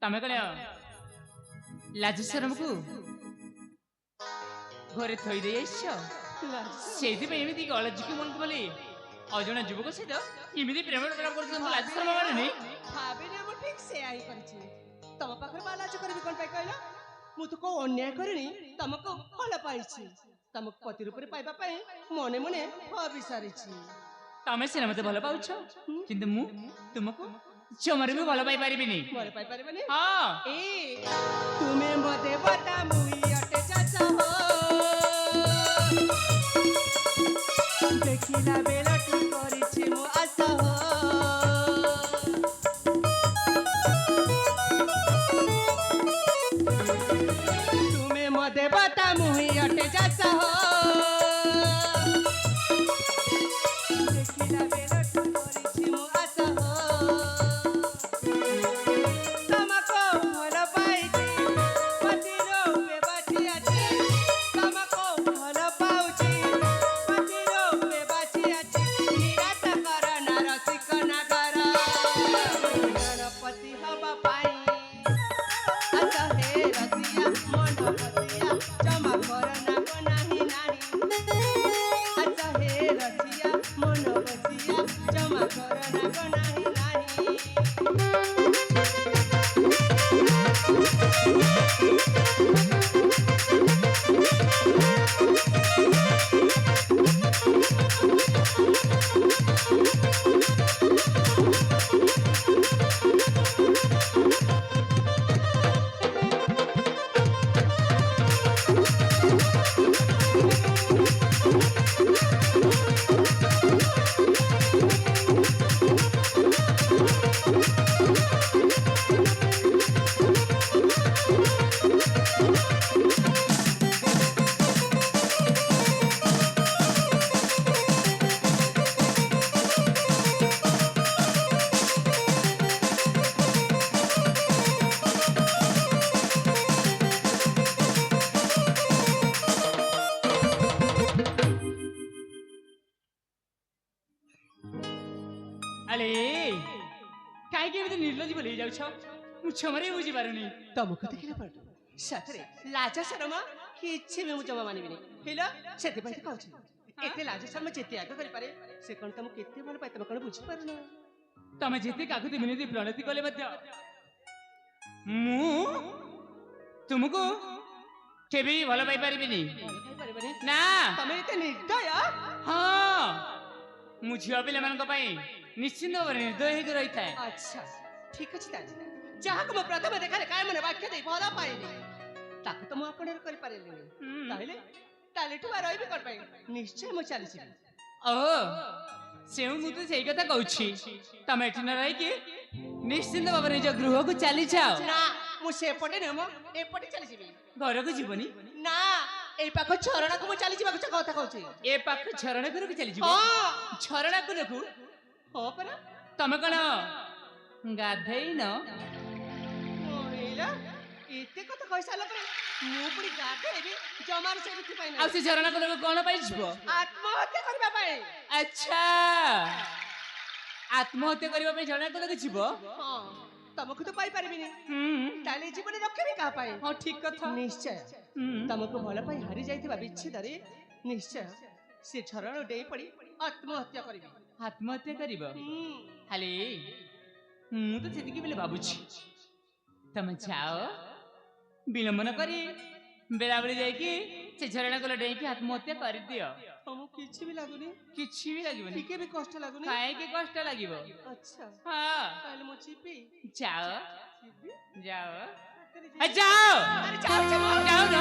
ତମେ କଣ ଲାଜ ଶରମକୁ ଘରେ ଥୋଇ ଦେଇ ଆସିଛ? ସେଇଥିପାଇଁ ଏମିତି ଅଲଜ୍ଜିକି ମନକୁ ବୋଲି ଅଜଣା ଯୁବକ ସହିତ ଏମିତି ପ୍ରେମ କରୁଛ? ଲାଜ ଶରମ ମାନେନି? ଭାବିନି ମୁଁ ଠିକ ସେୟା ହିଁ କରିଛି। ତମ ପାଖରେ ମା ଲାଜ କରିବି କଣ ପାଇଁ କହିଲ? ମୁଁ ତ କୋଉ ଅନ୍ୟାୟ କରିନି, ତମକୁ ଭଲ ପାଇଛି। ତମକୁ ପତି ରୂପରେ ପାଇବା ପାଇଁ ମନେ ମନେ ଭାବି ସାରିଛି। ତମେ ସିନା ମତେ ଭଲ ପାଉଛ, କିନ୍ତୁ ମୁଁ ତୁମକୁ ଜମାରୁ ବି ଭଲ ପାଇ ପାରିବିନି। ଭଲ ପାଇ ପାରିବନି? ହଁ। ତୁମେ ମତେ ବତା ମୁଇ ଅଟେ ଚାଷ ହୋ, ଦେଖିଲା ବେଳଠୁ କରିଛି ମୁଁ ଆଶା ହୋ। ତୁମେ ମତେ ବତା ମୁଇ ଅଟେ ଚାଷ ହୋ, ଦେଖିଲା ବେଳଠୁ କରିଛି ମୁଁ ଆଶା ହୋ। ତମକୁ ଭଲ ପାଇଛି ପତି ରୂପେ ବାଛି ଅଛି, ତମକୁ ଭଲ ପାଉଛି ପତି ରୂପେ ବାଛି ଅଛି। ନିରାଶ କର ନା ରସିକ ନାଗର, ଗଣପତି ହବା ପାଇଁ ଆସ ହେ ରସିଆ ମନ ପତିଆ, ଜମା କର ନା ଗୋ ନାହିଁ ନାହିଁ। ଆସ ହେ ରସିଆ ମନ ବସିଆ, ଜମା କର ନା ଗୋ ନାହିଁ ନାହିଁ। ଆରେ କାହିଁକି ଏମିତି ନିର୍ଲଜ୍ଜ ବୋଲି ଯାଉଛ? ମୁଁ କ୍ଷମାରେ ବୁଝିପାରୁନି। ତମକୁ ଦେଖିଲା ପଟୁ ସତରେ ଲାଜ ଶରମ କିଛି ବି ମୁଁ ଜମା ମାନିବିନି। ହେଲ ସେଥିପାଇଁ ତ କହୁଛି, ଏତେ ଲାଜ ଶରମ ଯେତେ ଆଗ କରିପାରେ, ସେ କଣ ତମକୁ କେତେ ଭଲ ପାଏ ତମେ କଣ ବୁଝିପାରୁନ? ତମେ ଯେତେ କାକୁତି ମିନତି ପ୍ରଣତି କଲେ ମଧ୍ୟ ମୁଁ ତୁମକୁ କେବେ ବି ଭଲ ପାଇପାରିବିନି। ଭଲ ପାଇପାରିବନି? ନା। ତମେ ଏତେ ନିର୍ଦୟ? ହଁ, ମୁଁ ଝିଅ ପିଲାମାନଙ୍କ ପାଇଁ ନିଶ୍ଚିନ୍ତ ଭାବରେ ନିର୍ଦ୍ଦୟ ହେଇକି ରହିଥାଏ। ଆଚ୍ଛା ଠିକ ଅଛି ତାହେଲେ, ଯାହାକୁ ମୁଁ ପ୍ରଥମ ଦେଖାରେ କାୟ ମନେ ବାକ୍ୟ ଦେଇ ଭଲ ପାଇନି, ତାକୁ ତ ମୁଁ ଆପଣରେ କରିପାରିଲିନି। ତାହେଲେ ତାହେଲେଠୁ ବା ରହିବି କଣ ପାଇଁ? ନିଶ୍ଚୟ ମୁଁ ଚାଲିଯିବି। ଓହୋ, ମୁଁ ତ ସେଇ କଥା କହୁଛି। ତମେ ଏଠି ନ ରହିକି ନିଶ୍ଚିନ୍ତ ଭାବରେ ନିଜ ଗୃହକୁ ଚାଲିଯାଅ। ନା, ମୁଁ ସେପଟେ ନୁହେଁ, ମୁଁ ଏପଟେ ଚାଲିଯିବି। ଘରକୁ ଯିବନି? ନା, ଏଇ ପାଖ ଝରଣାକୁ ମୁଁ ଚାଲିଯିବାକୁ କଥା କହୁଛି। ଏ ପାଖ ଝରଣା ଘରକୁ ଚାଲିଯିବ? ହଁ। ଝରଣା ଘରକୁ? ହଁ ପରା। ତମେ କଣ ଗାଧେଇନ? ମହିଳା, ଏତେ କଥା କହିସାରିଲା ପରେ ମୁଁ ପୁଣି ଗାଧେଇବି? ଜମାରୁ ସେଇଥିପାଇଁ ଆଉ ସେ ଝରଣା ଘରକୁ କଣ ପାଇଁ ଯିବ? ଆତ୍ମହତ୍ୟା କରିବା ପାଇଁ। ଆଚ୍ଛା, ଆତ୍ମହତ୍ୟା କରିବା ପାଇଁ ଝରଣା ଘରକୁ ଯିବ? ହଁ, ତମକୁ ତ ପାଇପାରିବିନି, ତାହେଲେ ଜୀବନ ରଖିବି କାହା ପାଇଁ? ହଁ, ଠିକ କଥା। ନିଶ୍ଚୟ ତମକୁ ଭଲ ପାଇ ହାରି ଯାଇଥିବା ବିଚ୍ଛେଦରେ ନିଶ୍ଚୟ ସେ ଝରଣା ଡେଇଁ ପଡି ଆତ୍ମହତ୍ୟା କରିବି। ଆତ୍ମହତ୍ୟା କରିବ? ଖାଲି ମୁଁ ତ ସେତିକି ବୋଲି ଭାବୁଛି। ତମେ ଯାଅ, ବିଳମ୍ବନ କରି ବେଳାବେଳି ଯାଇକି ସେ ଝରଣା କୂଳ ଡେଇଁକି ଆତ୍ମହତ୍ୟା କରିଦିଅ। ତମକୁ କିଛି ବି ଲାଗୁନି? କିଛି ବି ଲାଗିବନି। ଟିକେ ବି କଷ୍ଟ ଲାଗୁନି? କାହିଁକି କଷ୍ଟ ଲାଗିବ? ଆଚ୍ଛା, ହଁ, ତାହେଲେ ମୁଁ ଯିବି। ଯାଅ ଯିବି? ଯାଅ ସତରେ ଯିବି? ଯାଅ। ଆରେ ଯାଉଛି ମୁଁ। ଯାଉନ?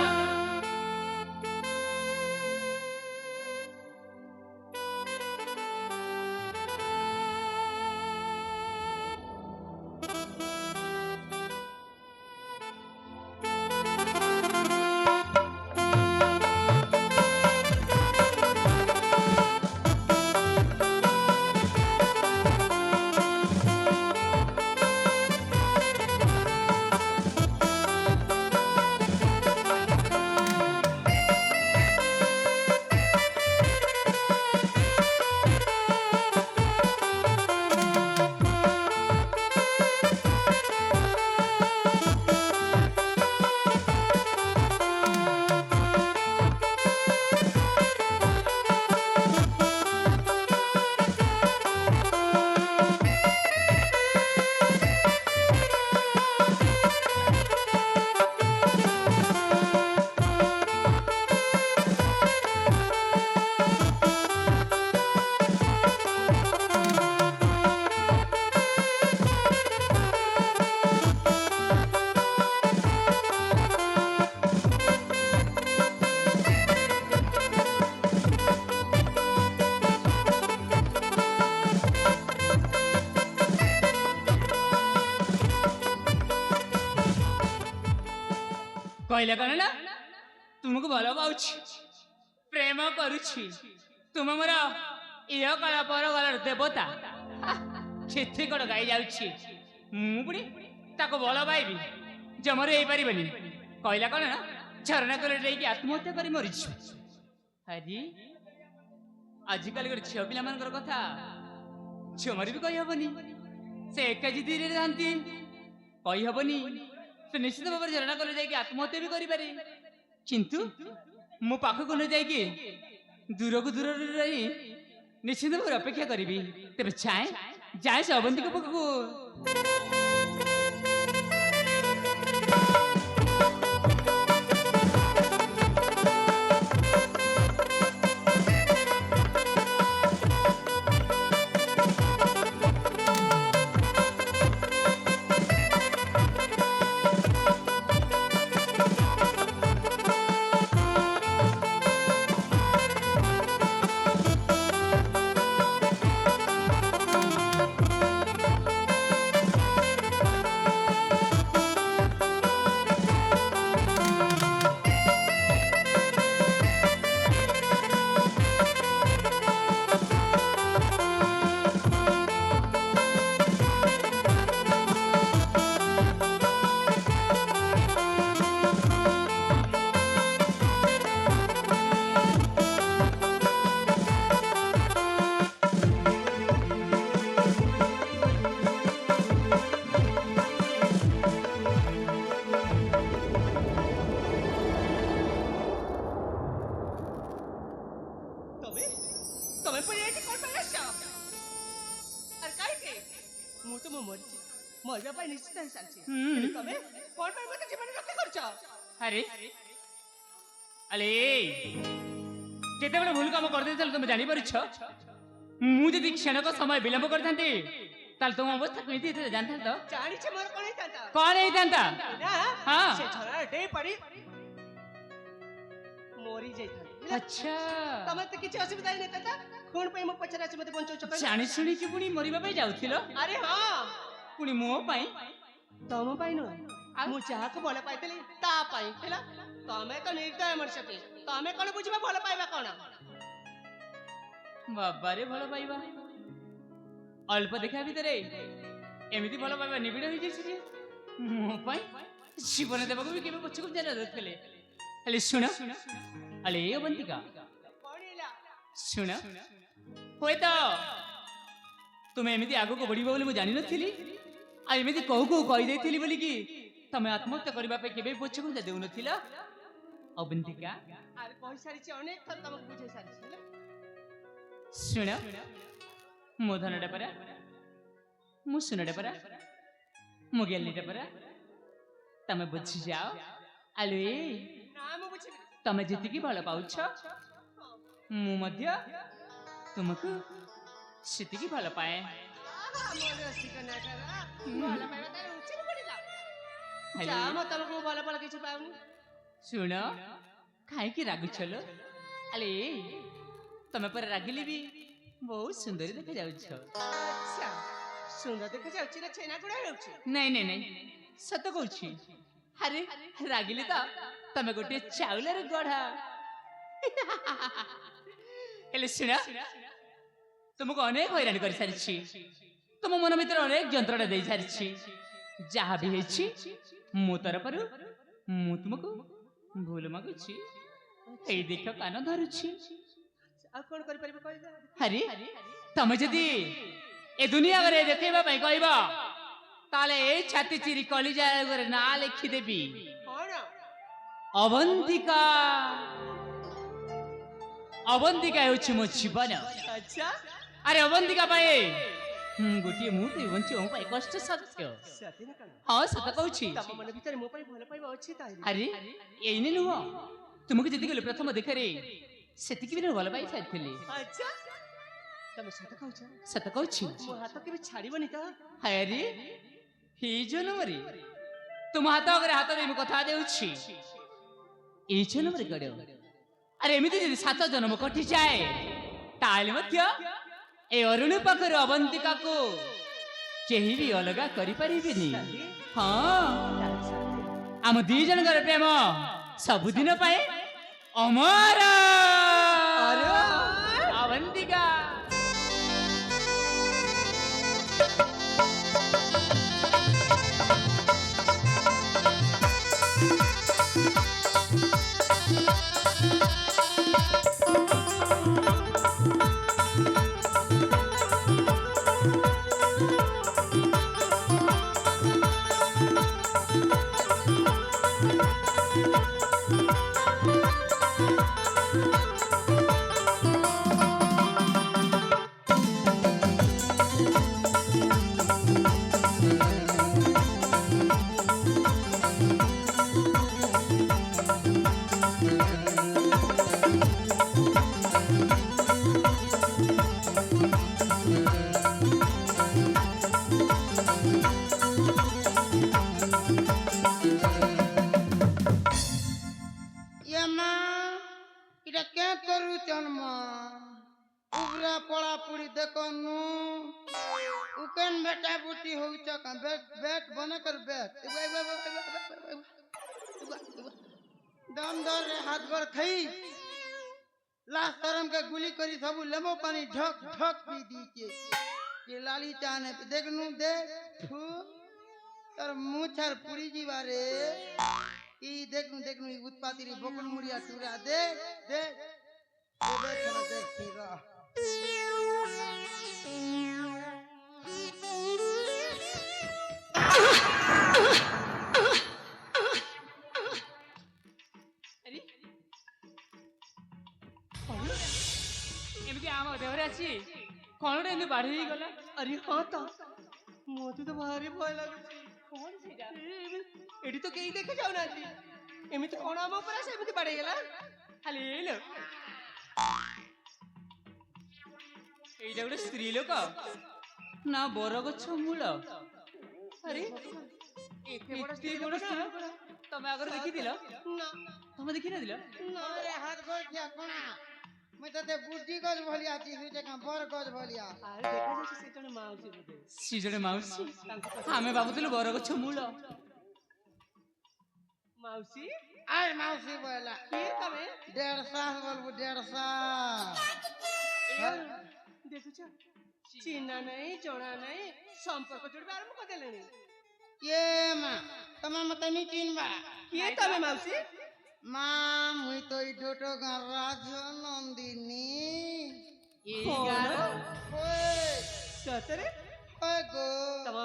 କହିଲା କଣ ନା ତୁମକୁ ଭଲ ପାଉଛି ପ୍ରେମ କରୁଛି ତୁମ ମୋର ଇହ କଳ ପର ଗଳର ଦେବତା ସେଥି କଣ ଗାଇ ଯାଉଛି ମୁଁ ପୁଣି ତାକୁ ଭଲ ପାଇବି ଜମାରୁ ହେଇପାରିବନି କହିଲା କଣ ନା ଝରଣା କଲେ ଯାଇକି ଆତ୍ମହତ୍ୟା କରି ମରିଛୁ ଆଜିକାଲି ଗୋଟେ ଝିଅ ପିଲାମାନଙ୍କର କଥା ଝିଅମାରି ବି କହିହବନି ସେ ଏକା ଜିଦିରେ ଯାଆନ୍ତି କହିହବନି ସେ ନିଶ୍ଚିତ ଭାବରେ ଝରଣା କଲେ ଯାଇକି ଆତ୍ମହତ୍ୟା ବି କରିପାରେ କିନ୍ତୁ ମୋ ପାଖକୁ ନ ଯାଇକି ଦୂରକୁ ଦୂରରେ ରହି ନିଶ୍ଚିତ ଭାବରେ ଅପେକ୍ଷା କରିବି ତେବେ ଯାଏ ସେ ଅବନ୍ତୀଙ୍କ ପାଖକୁ मरवा पाई निश्चित है सालची तबे कोन पाई मते जीवन रक्षा करछ अरे अले केते बड़ भूल काम कर देथल तुम जानि परछ मु जदि क्षणक समय विलंब करथांती ताल तुम अवस्था कइती थे जानथा तो जानि छे मोर कोन हेतांता हां से छोरा डे पड़ी मोरी जाइथा अच्छा तमे त किछ असुविधा नै ताता कोन पाई म पछरा से मते बंचौ छ जानि सुनी कि पुनी मरिबा पाई जाउथिलो अरे हां पुनी मो पाई तम पाई न मु चाह को बोले पाइतली ता पाई हेला तमे तो निर्दय मरसते तमे कोन बुझबा बोले पाइबा कोन बाबा रे भलो पाइबा अल्प देखा भितरे एमिति भलो पाइबा निबिड़ होई जेछि जे मो पाई जीवन देबको भी केबे पछको जाना दथले अले सुन अले अवंतिका कोनिला सुन होय तो तुम एमिति आगो को बढ़िबो बोली मु जानि नथिली आ एमिति कहू को कहि देथिली बोली कि तमे आत्महत्या करबा पे केबे पछको जा देउ नथिला अवंतिका अरे कहि सारी छी अनेक थर तमक बुझे सारी छी सुन मो धनडे परा मु सुनडे परा मु गेलीडे परा तमे बुझी जाओ आलो ए ना मु बुझी तमे जेतिकी भलो पाउछ मु मध्य तुमको सेतिकी भलो पाए मोर रसिक ना करा भलो पाइबा त उचित पडिला जा म तमको भलो भलो किछ पाउनी सुन खाई की रागु छलो अले तमे पर रागिली भी बहुत सुंदर देखा जाउछ अच्छा सुंदर देखा जाउछ ना छेना गुडा होउछ नहीं सत कहूछि अरे रागिली तो तमे गोटे चाउलर गढ़ा एले सुना तुमको अनेक हैरान कर सारी तुम मन भीतर अनेक जंत्रणा दे सारी जहाँ भी है मो तरफ मु तुमको भूल मागुछि ए देख कान धरुछि आ कोन करि परबे कहला अरे तमे जदी ए दुनिया रे देखैबा पई कहबा ताले ए छाती चिरी कलिजा रे ना लिखि देबी कोन अवंतिका अवंतिका होछि मो जीवन अच्छा अरे अवंतिका पाए गोटे मुहूर्त बंचो मो पाए कष्ट सत्य सती ना कन हां सत कहूछि तम मन भीतर मो पाई भलो पाइबा अछि ताई अरे एइने नुह तुमको जदी गेले प्रथम देखरे सेतिकी बिना भलो पाई साथिले अच्छा तमे सत कहूछि मो हाथ के भी छाड़ीबनी त अरे हे जनमरे तुम हाथ अगर हाथ दे मु कथा देउछि ए जनमरे गडो अरे एमिति जदी 7 जन्म कटि जाए ताले मध्य ए अरुण पाखर अवंतिका को केही भी अलगा करि परिबेनी हां हम दी जनगर प्रेम ସବୁଦିନ ପାଇଁ ଅମର अरे ଅବନ୍ତିକା। ये माँ इटा क्या करू चन माँ उबरा पड़ा पुड़ी देखो नु उकेन बेटा बुटी हो चका बैठ बैठ बना कर बैठ दम दर रे हाथ भर खई लाश तरम के गुली करी सब लेमो पानी ढक ढक पी दी के ये लाली चाने पे देख नु देख फू तर मुँह छर पुड़ी जी बारे ई देखनु देखनु ई उत्पाती रे बोकन मुड़िया टूरा देख देख ओ देख ना देख खीरा ଆରେ ଏମିତି ଆମ ଦେହରେ ଅଛି କଣରେ ଏମିତି ବାଢି ହେଇଗଲା। अरे हाँ तो मोते तो भारी भय लाଗୁଛି। କଣ ସେଇଟା? ଏଠି ତ କେହି ଦେଖି ଯାଉନାହାନ୍ତି ଏମିତି କଣ ଆମ ଉପରେ ଆସି ଏମିତି ବାଡେଇଗଲା। ଖାଲି ଏଇଲୋ ଏଇଟା ଗୋଟେ ସ୍ତ୍ରୀ ଲୋକ ନା ବରଗଛ ମୂଳ। ଆରେ ଏତେ ବଡ ସ୍ତ୍ରୀ ଲୋକ ତମେ ଆଗରୁ ଦେଖିଥିଲ? ନା ତମେ ଦେଖିନଥିଲ? अरे हाथ गोड़ क्या कोना मैं तो ते बुद्धि गज भलिया छी सुजे का बर गज भलिया ଆରେ ଦେଖାଯାଉଛି ସେ ଜଣେ ମାଉସୀ ବୋଧେ। ସେ ଜଣେ ମାଉସୀ। ଆମେ ଭାବୁଥିଲୁ ବରଗଛ ମୂଳ। ମାଉସୀ आय मौसी बोला କିଏ ତମେ? 150 बोलबो 150 ଦେଖୁଛ ଚିହ୍ନା ନାହିଁ ଜଣା ନାହିଁ ସମ୍ପର୍କ ଯୋଡ଼ିବା ଆରମ୍ଭ କରିଦେଲେଣି। ये माँ तमा मते नी चिनबा କିଏ ତମେ ମାଉସୀ? माँ मुई तो ई डोटो गा राज नंदिनी କଣ? ओए ସତରେ ओए गो ତମ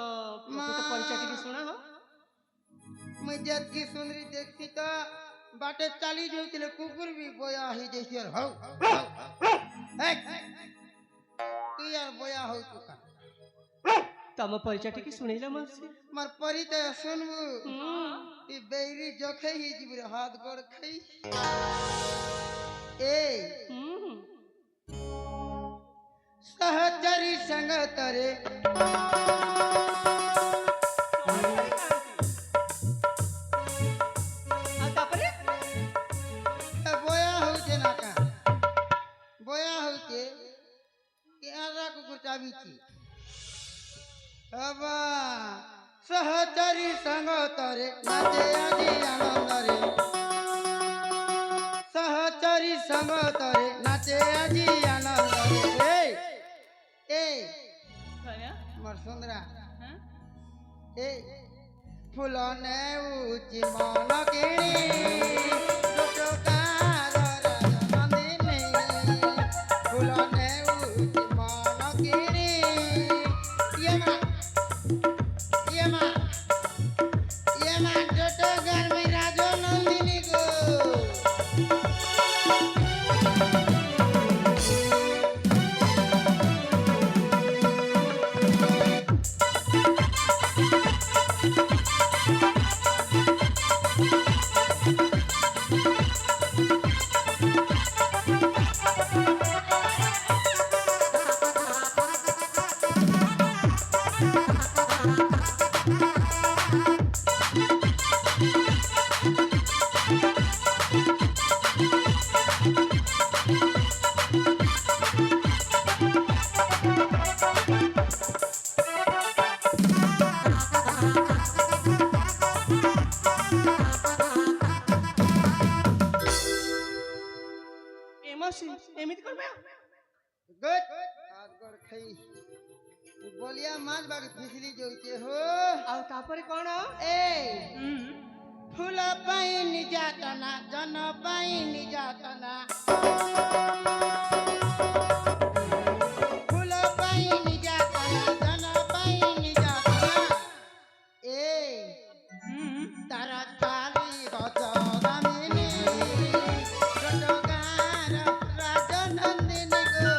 ପ୍ରକୃତ ପରିଚୟ ଟିକେ ଶୁଣ। ହଁ मैं जत की सुंदरी देखती तो बाटे चाली जो तिले कुकुर भी बोया ही जैसी और हौ तू यार बोया हो तू का ତମ ପରିଚୟ ଟିକେ ଶୁଣେଇଲ ମାଉସୀ। मर परिचय सुनबू ହୁଁ। ई बेरी जोखे ही जीबरे हाथ गोड़ खई ए ହୁଁ। सहचरी संग तरे ଆଉ ତାପରେ बोया हो जे ना का बोया हो जे यारा कुकुर चाबी छी अबा सहचरी संग तरे नाचे आजी आनंद रे सहचरी संग तरे नाचे आजी आनंद रे ए मर सुंदरा ए फुलने उची मन किणी टोटकार राजनंदिनी फुलने उची मन किणी ये माँ टोटकार में राजनंदिनी को করবে गुड हाथ गोड़ खई बोलिया माज बाग फिसली जोइते हो ଆଉ ତାପରେ କଣ ए হুম फूल पाई निजातना जन पाई निजातना फूल पाई निजातना जन पाई निजातना ए হুম तारा ताली गजगामिनी रटगार राजनंदिनी गो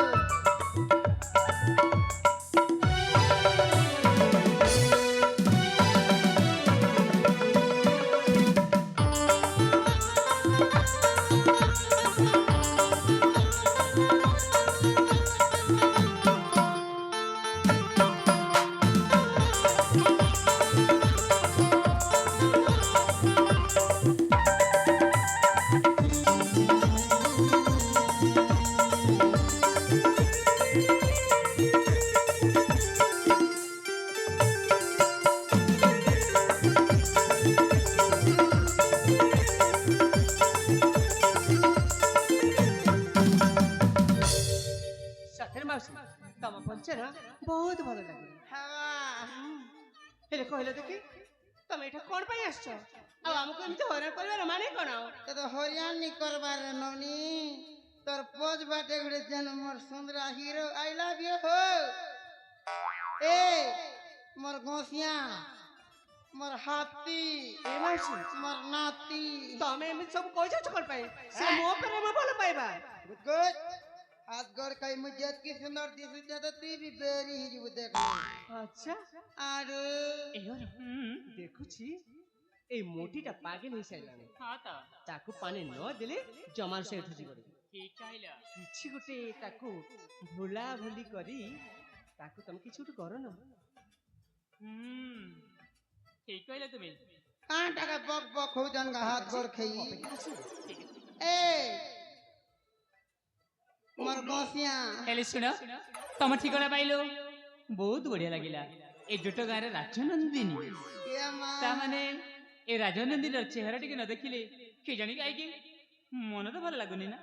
ସତରେ ମାଉସୀ ତମ ପଞ୍ଚର ବହୁତ ଭଲ ଲାଗିଲା हवा ହେଲେ କହିଲେ ଦେଖି ତମେ ଏଠା କଣ ପାଇଁ ଆସିଛ ଆଉ ଆମକୁ ଏମିତି ହଇରାଣ କରିବାର ମାନେ କଣ ते तो हरियाण नहीं करबार नौनी तोर पोज बाटे गुड़े जन मोर सुंदरा हीरो आई लव यू हो ए मोर गोसिया मोर हाथी ଏ ମାଉସୀ मोर नाती ତମେ ଏମିତି ସବୁ କହିଯାଉଛ କଣ ପାଇଁ ସେ ମୋ ପ୍ରେମ ଭଲ ପାଇବା गुड हाथ गोड़ कई मुझे की सुंदर दिसुचे तो तू भी बेरी ही जीव देख ले ଆଚ୍ଛା आरे হুম ଦେଖୁଛି ଏଇ ମୋଟିଟା ପାଗଳ ହେଇସାରିଲାଣି ହଁ ତ ତାକୁ ପାଣି ନ ଦେଲେ ଜମାରୁ ସେ ଉଠୁଛି କରି ଠିକ କହିଲ କିଛି ଗୋଟେ ତାକୁ ଭୁଲା ଭୁଲି କରି ତାକୁ ତମେ କିଛି ଗୋଟେ କର ନା হুম ঠিক কইলে তুমি कहाँ टका बक बक हो जन का हाथ गोड़ खई ए मोर गोसिया ହେଲେ ଶୁଣ ତମ ଠିକଣା ପାଇଲ ବହୁତ ବଢିଆ ଲାଗିଲା ଏ ଜୋଟ ଗାଁରେ ରାଜନନ୍ଦିନୀ ये मां ତାମାନେ ଏ ରାଜନନ୍ଦିନୀର ଚେହେରା ଟିକେ ନ ଦେଖିଲେ କି ଜାଣି କାହିଁକି ମନ ତ ଭଲ ଲାଗୁନି ନା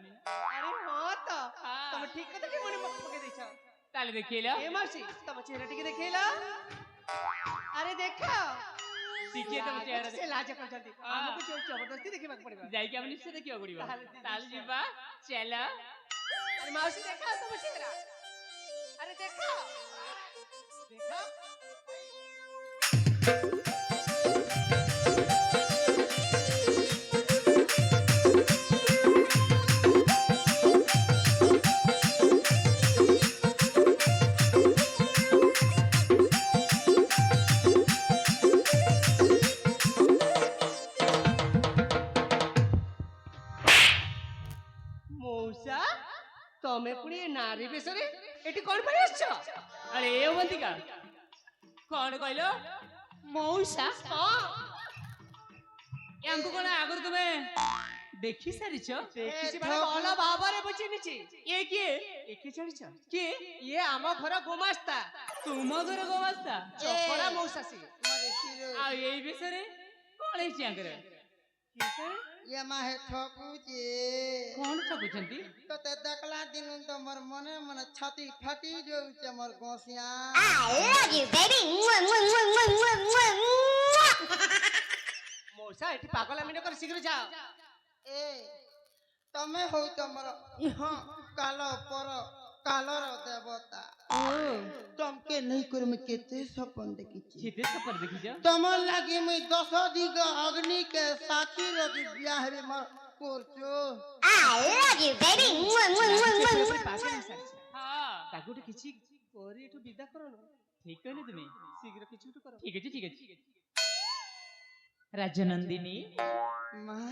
ଆରେ ହଁ ତ ତମେ ଠିକ କଥା ଟିକେ ମନେ ପକେଇ ଦେଇଛ ତାହେଲେ ଦେଖେଇଲ ଏ ମାଉସୀ ତମ ଚେହେରା ଟିକେ ଦେଖେଇଲ ଆରେ ଦେଖ ଟିକିଏ ତମ ଚେହେରା ସେ ଲାଜ କରୁଛନ୍ତି ଆମକୁ ଯୋଉ ଜବରଦସ୍ତି ଦେଖିବାକୁ ପଡିବ ଯାଇକି ଆମେ ନିଶ୍ଚୟ ଦେଖିବାକୁ ପଡିବ ତାହେଲେ ତାହେଲେ ଯିବା ଚାଲ ଆରେ ମାଉସୀ ଦେଖ ତମ ଚେହେରା ଆରେ ଦେଖ ଦେଖ ମଉସା ତମେ ପୁଣି ଏ ନାରୀ ବେଶରେ ଏଠି କଣ ପାଇଁ ଆସିଛ ଆରେ ଏ ଅବନ୍ତିକା କଣ କହିଲ ମଉସା ୟାଙ୍କୁ କଣ ଆଗରୁ ତୁମେ ଦେଖି ସାରିଛ ଦେଖିଛି ମାନେ ଭଲ ଭାବରେ ମୁଁ ଚିହ୍ନିଛି ଇଏ କିଏ ଏକେ ଜାଣିଛ କିଏ ଇଏ ଆମ ଘର ଗୁମାସ୍ତା ତୁମ ଘର ଗୋମାସ୍ତା ଚପରା ମଉସା ସିଏ मोर हीरो ଆଉ ଏଇ ବିଷୟରେ କଣ ହେଇଛି ୟାଙ୍କର ये मां है ठोकू जे କଣ ଠକୁଛନ୍ତି तो ते देखला दिन तो मोर मने मन छाती फाटी जो छे मोर Ghausia I love you, baby. Mwah, mwah, mwah, mwah, mwah, mwah, mwah. ମଉସା ଏଠି ପାଗଲା ମିନ କରି ଶୀଘ୍ର ଯାଅ ए तमे हो तो मोर इहा कालो पर कालर देवता तमके नहीं कर में केते सपन देखी କେତେ ସଫର ଦେଖିଛ तमन लागी मैं 10 दिग अग्नि के साथी रवि ब्याह रे मोर कोरचो I love you, baby. Mwah, mwah, mwah, mwah, mwah. ପାଗଳ ହେଇସାରିଛି ହଁ ତାକୁ ଗୋଟେ କିଛି କରି ଏଠୁ ବିଦା କର ନା ଠିକ କହିଲେ ତୁମେ ଶୀଘ୍ର କିଛି ଗୋଟେ କର ଠିକ ଅଛି ଠିକ ଅଛି ରାଜନନ୍ଦିନୀ मां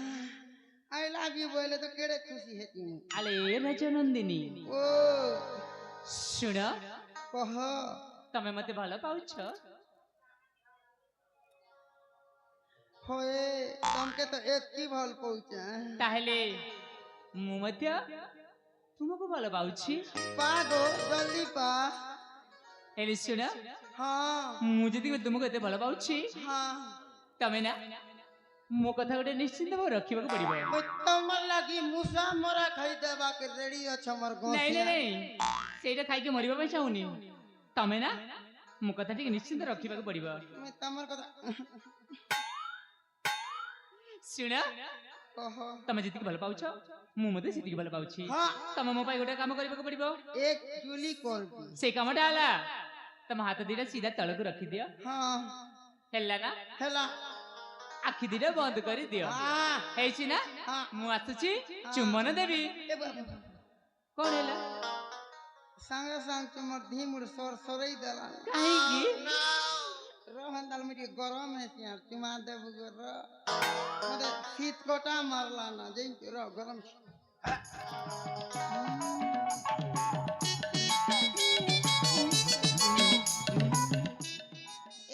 आई लव यू बोले तो केड़े खुशी हेती मु ଆଲେ ରାଜନନ୍ଦିନୀ ओ ଶୁଣ कह ତମେ ମତେ ଭଲ ପାଉଛ होए तमके तो एक की भल पहुंचा ତାହେଲେ ମୁଁ ମଧ୍ୟ ତୁମକୁ ଭଲ ପାଉଛି पागो जल्दी पा ହେଲେ ଶୁଣ हाँ ମୁଁ ଯଦି ତୁମକୁ ଏତେ ଭଲ ପାଉଛି हाँ ତମେ ନା ମୋ କଥା ଗୋଟେ ନିଶ୍ଚିନ୍ତ ଭାବେ ରଖିବାକୁ ପଡିବ। ମୁଇଁ ତମର ଲାଗି ମୂଷା ମରା ଖାଇଦେବା କେ ରେଡି ଅଛ ମୋର ନାଇଁ ଗୋସିଆ। ନାଇଁ ସେଇଟା ଖାଇକି ମରିବା ପାଇଁ ଚାହୁଁନି। ତମେ ନା ମୋ କଥା ଟିକେ ନିଶ୍ଚିନ୍ତ ରଖିବାକୁ ପଡିବ। ମୁଇଁ ତମର କଥା ଶୁଣ, ଓହୋ ତମେ ଯେତିକି ଭଲ ପାଉଛ ମୁଁ ମଧ୍ୟ ସେତିକି ଭଲ ପାଉଛି। ହଁ ତମେ ମୋ ପାଇଁ ଗୋଟେ କାମ କରିବାକୁ ପଡିବ। ଏକ ଚୁଲି କରବି। ସେ କାମଟା ହେଲା ତମ ହାତ ଦିଟା ସିଧା ତଳକୁ ରଖିଦିଅ। ହଁ ହେଲା ନା? ହେଲା ଆଖି ଦିଟା ବନ୍ଦ କରିଦିଅ। ହଁ ହେଇଛି ନା? ହଁ। ମୁଁ ଆସୁଛି, ଚୁମ୍ବନ ଦେବି। ଏ ବାବା କଣ ହେଲା? ସାଙ୍ଗେ ସାଙ୍ଗେ ତୁମର ଧୀମୁଡ ସର ସରେଇ ଦେଲା। କାହିଁକି? ରହନ୍ତାଲ ମୁଁ ଟିକେ ଗରମ ହେଇଛି ଚୁମା ଦେବୁ ର ମତେ ଶୀତ କଟା ମାରଲା ନା ଯେମିତି ର ଗରମ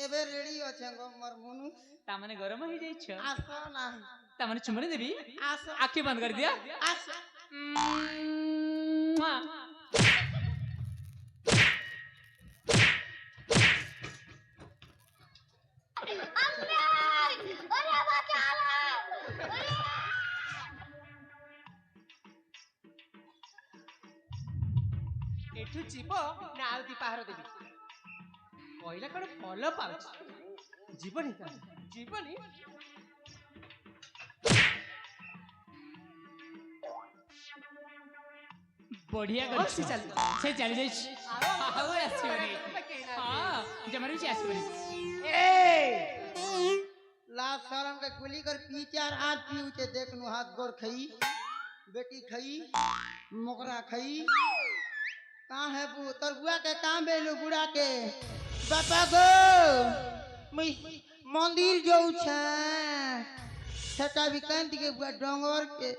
ଏବେ ରେଡି ଅଛେ ଗো ମୋର ମନୁ ତାମାନେ ଗରମ ହେଇଯାଇଛ? ଆସ ନା ତାମାନେ ଚୁମ୍ବନ ଦେବି। ଆସ ଆଖି ବନ୍ଦ କରିଦିଅ। ଆସ ମୁଆ। ଏଠୁ ଯିବ ନା ଆଉ ଦି ପାହାର ଦେବି? କହିଲା କଣ ଭଲ ପାଉଛି, ଯିବନି ତ ଯିବନି। ବଢିଆ ହଁ, କରିଛୁ। ସେ ଚାଲି ସେ ଚାଲି ଯାଇଛି। ଆଉ ଆସିବନି। ହଁ ଜମାରୁ ସେ ଆସିବନି। लाभ शरम के गुली कर पी चार हाथ पीऊ के देख नु हाथ गोर खई बेटी खई मोकरा खई कहाँ है बू तोर बुआ के कहाँ बेलू बुढ़ा के बापा गो मैं मंदिर जाऊ छे सेटा भी कांति के बुआ डोंगर के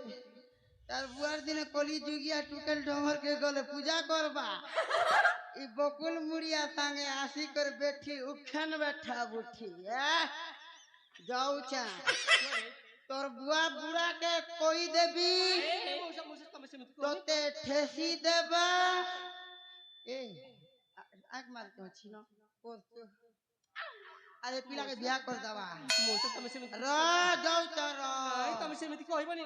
तार बुआर दिन कली जुगिया टूटल डोंगर के गले पूजा करबा ई बकुल मुड़िया संगे आसी कर बैठी उठन बैठा बुठी जाऊ छे तोर बुआ बुढ़ा के कोई देबी तोते ठेसी देबा ए आग मार के छी न अरे पिला के बियाह कर दवा र जाऊ छ र ତମେ ସେମିତି କହିବନି।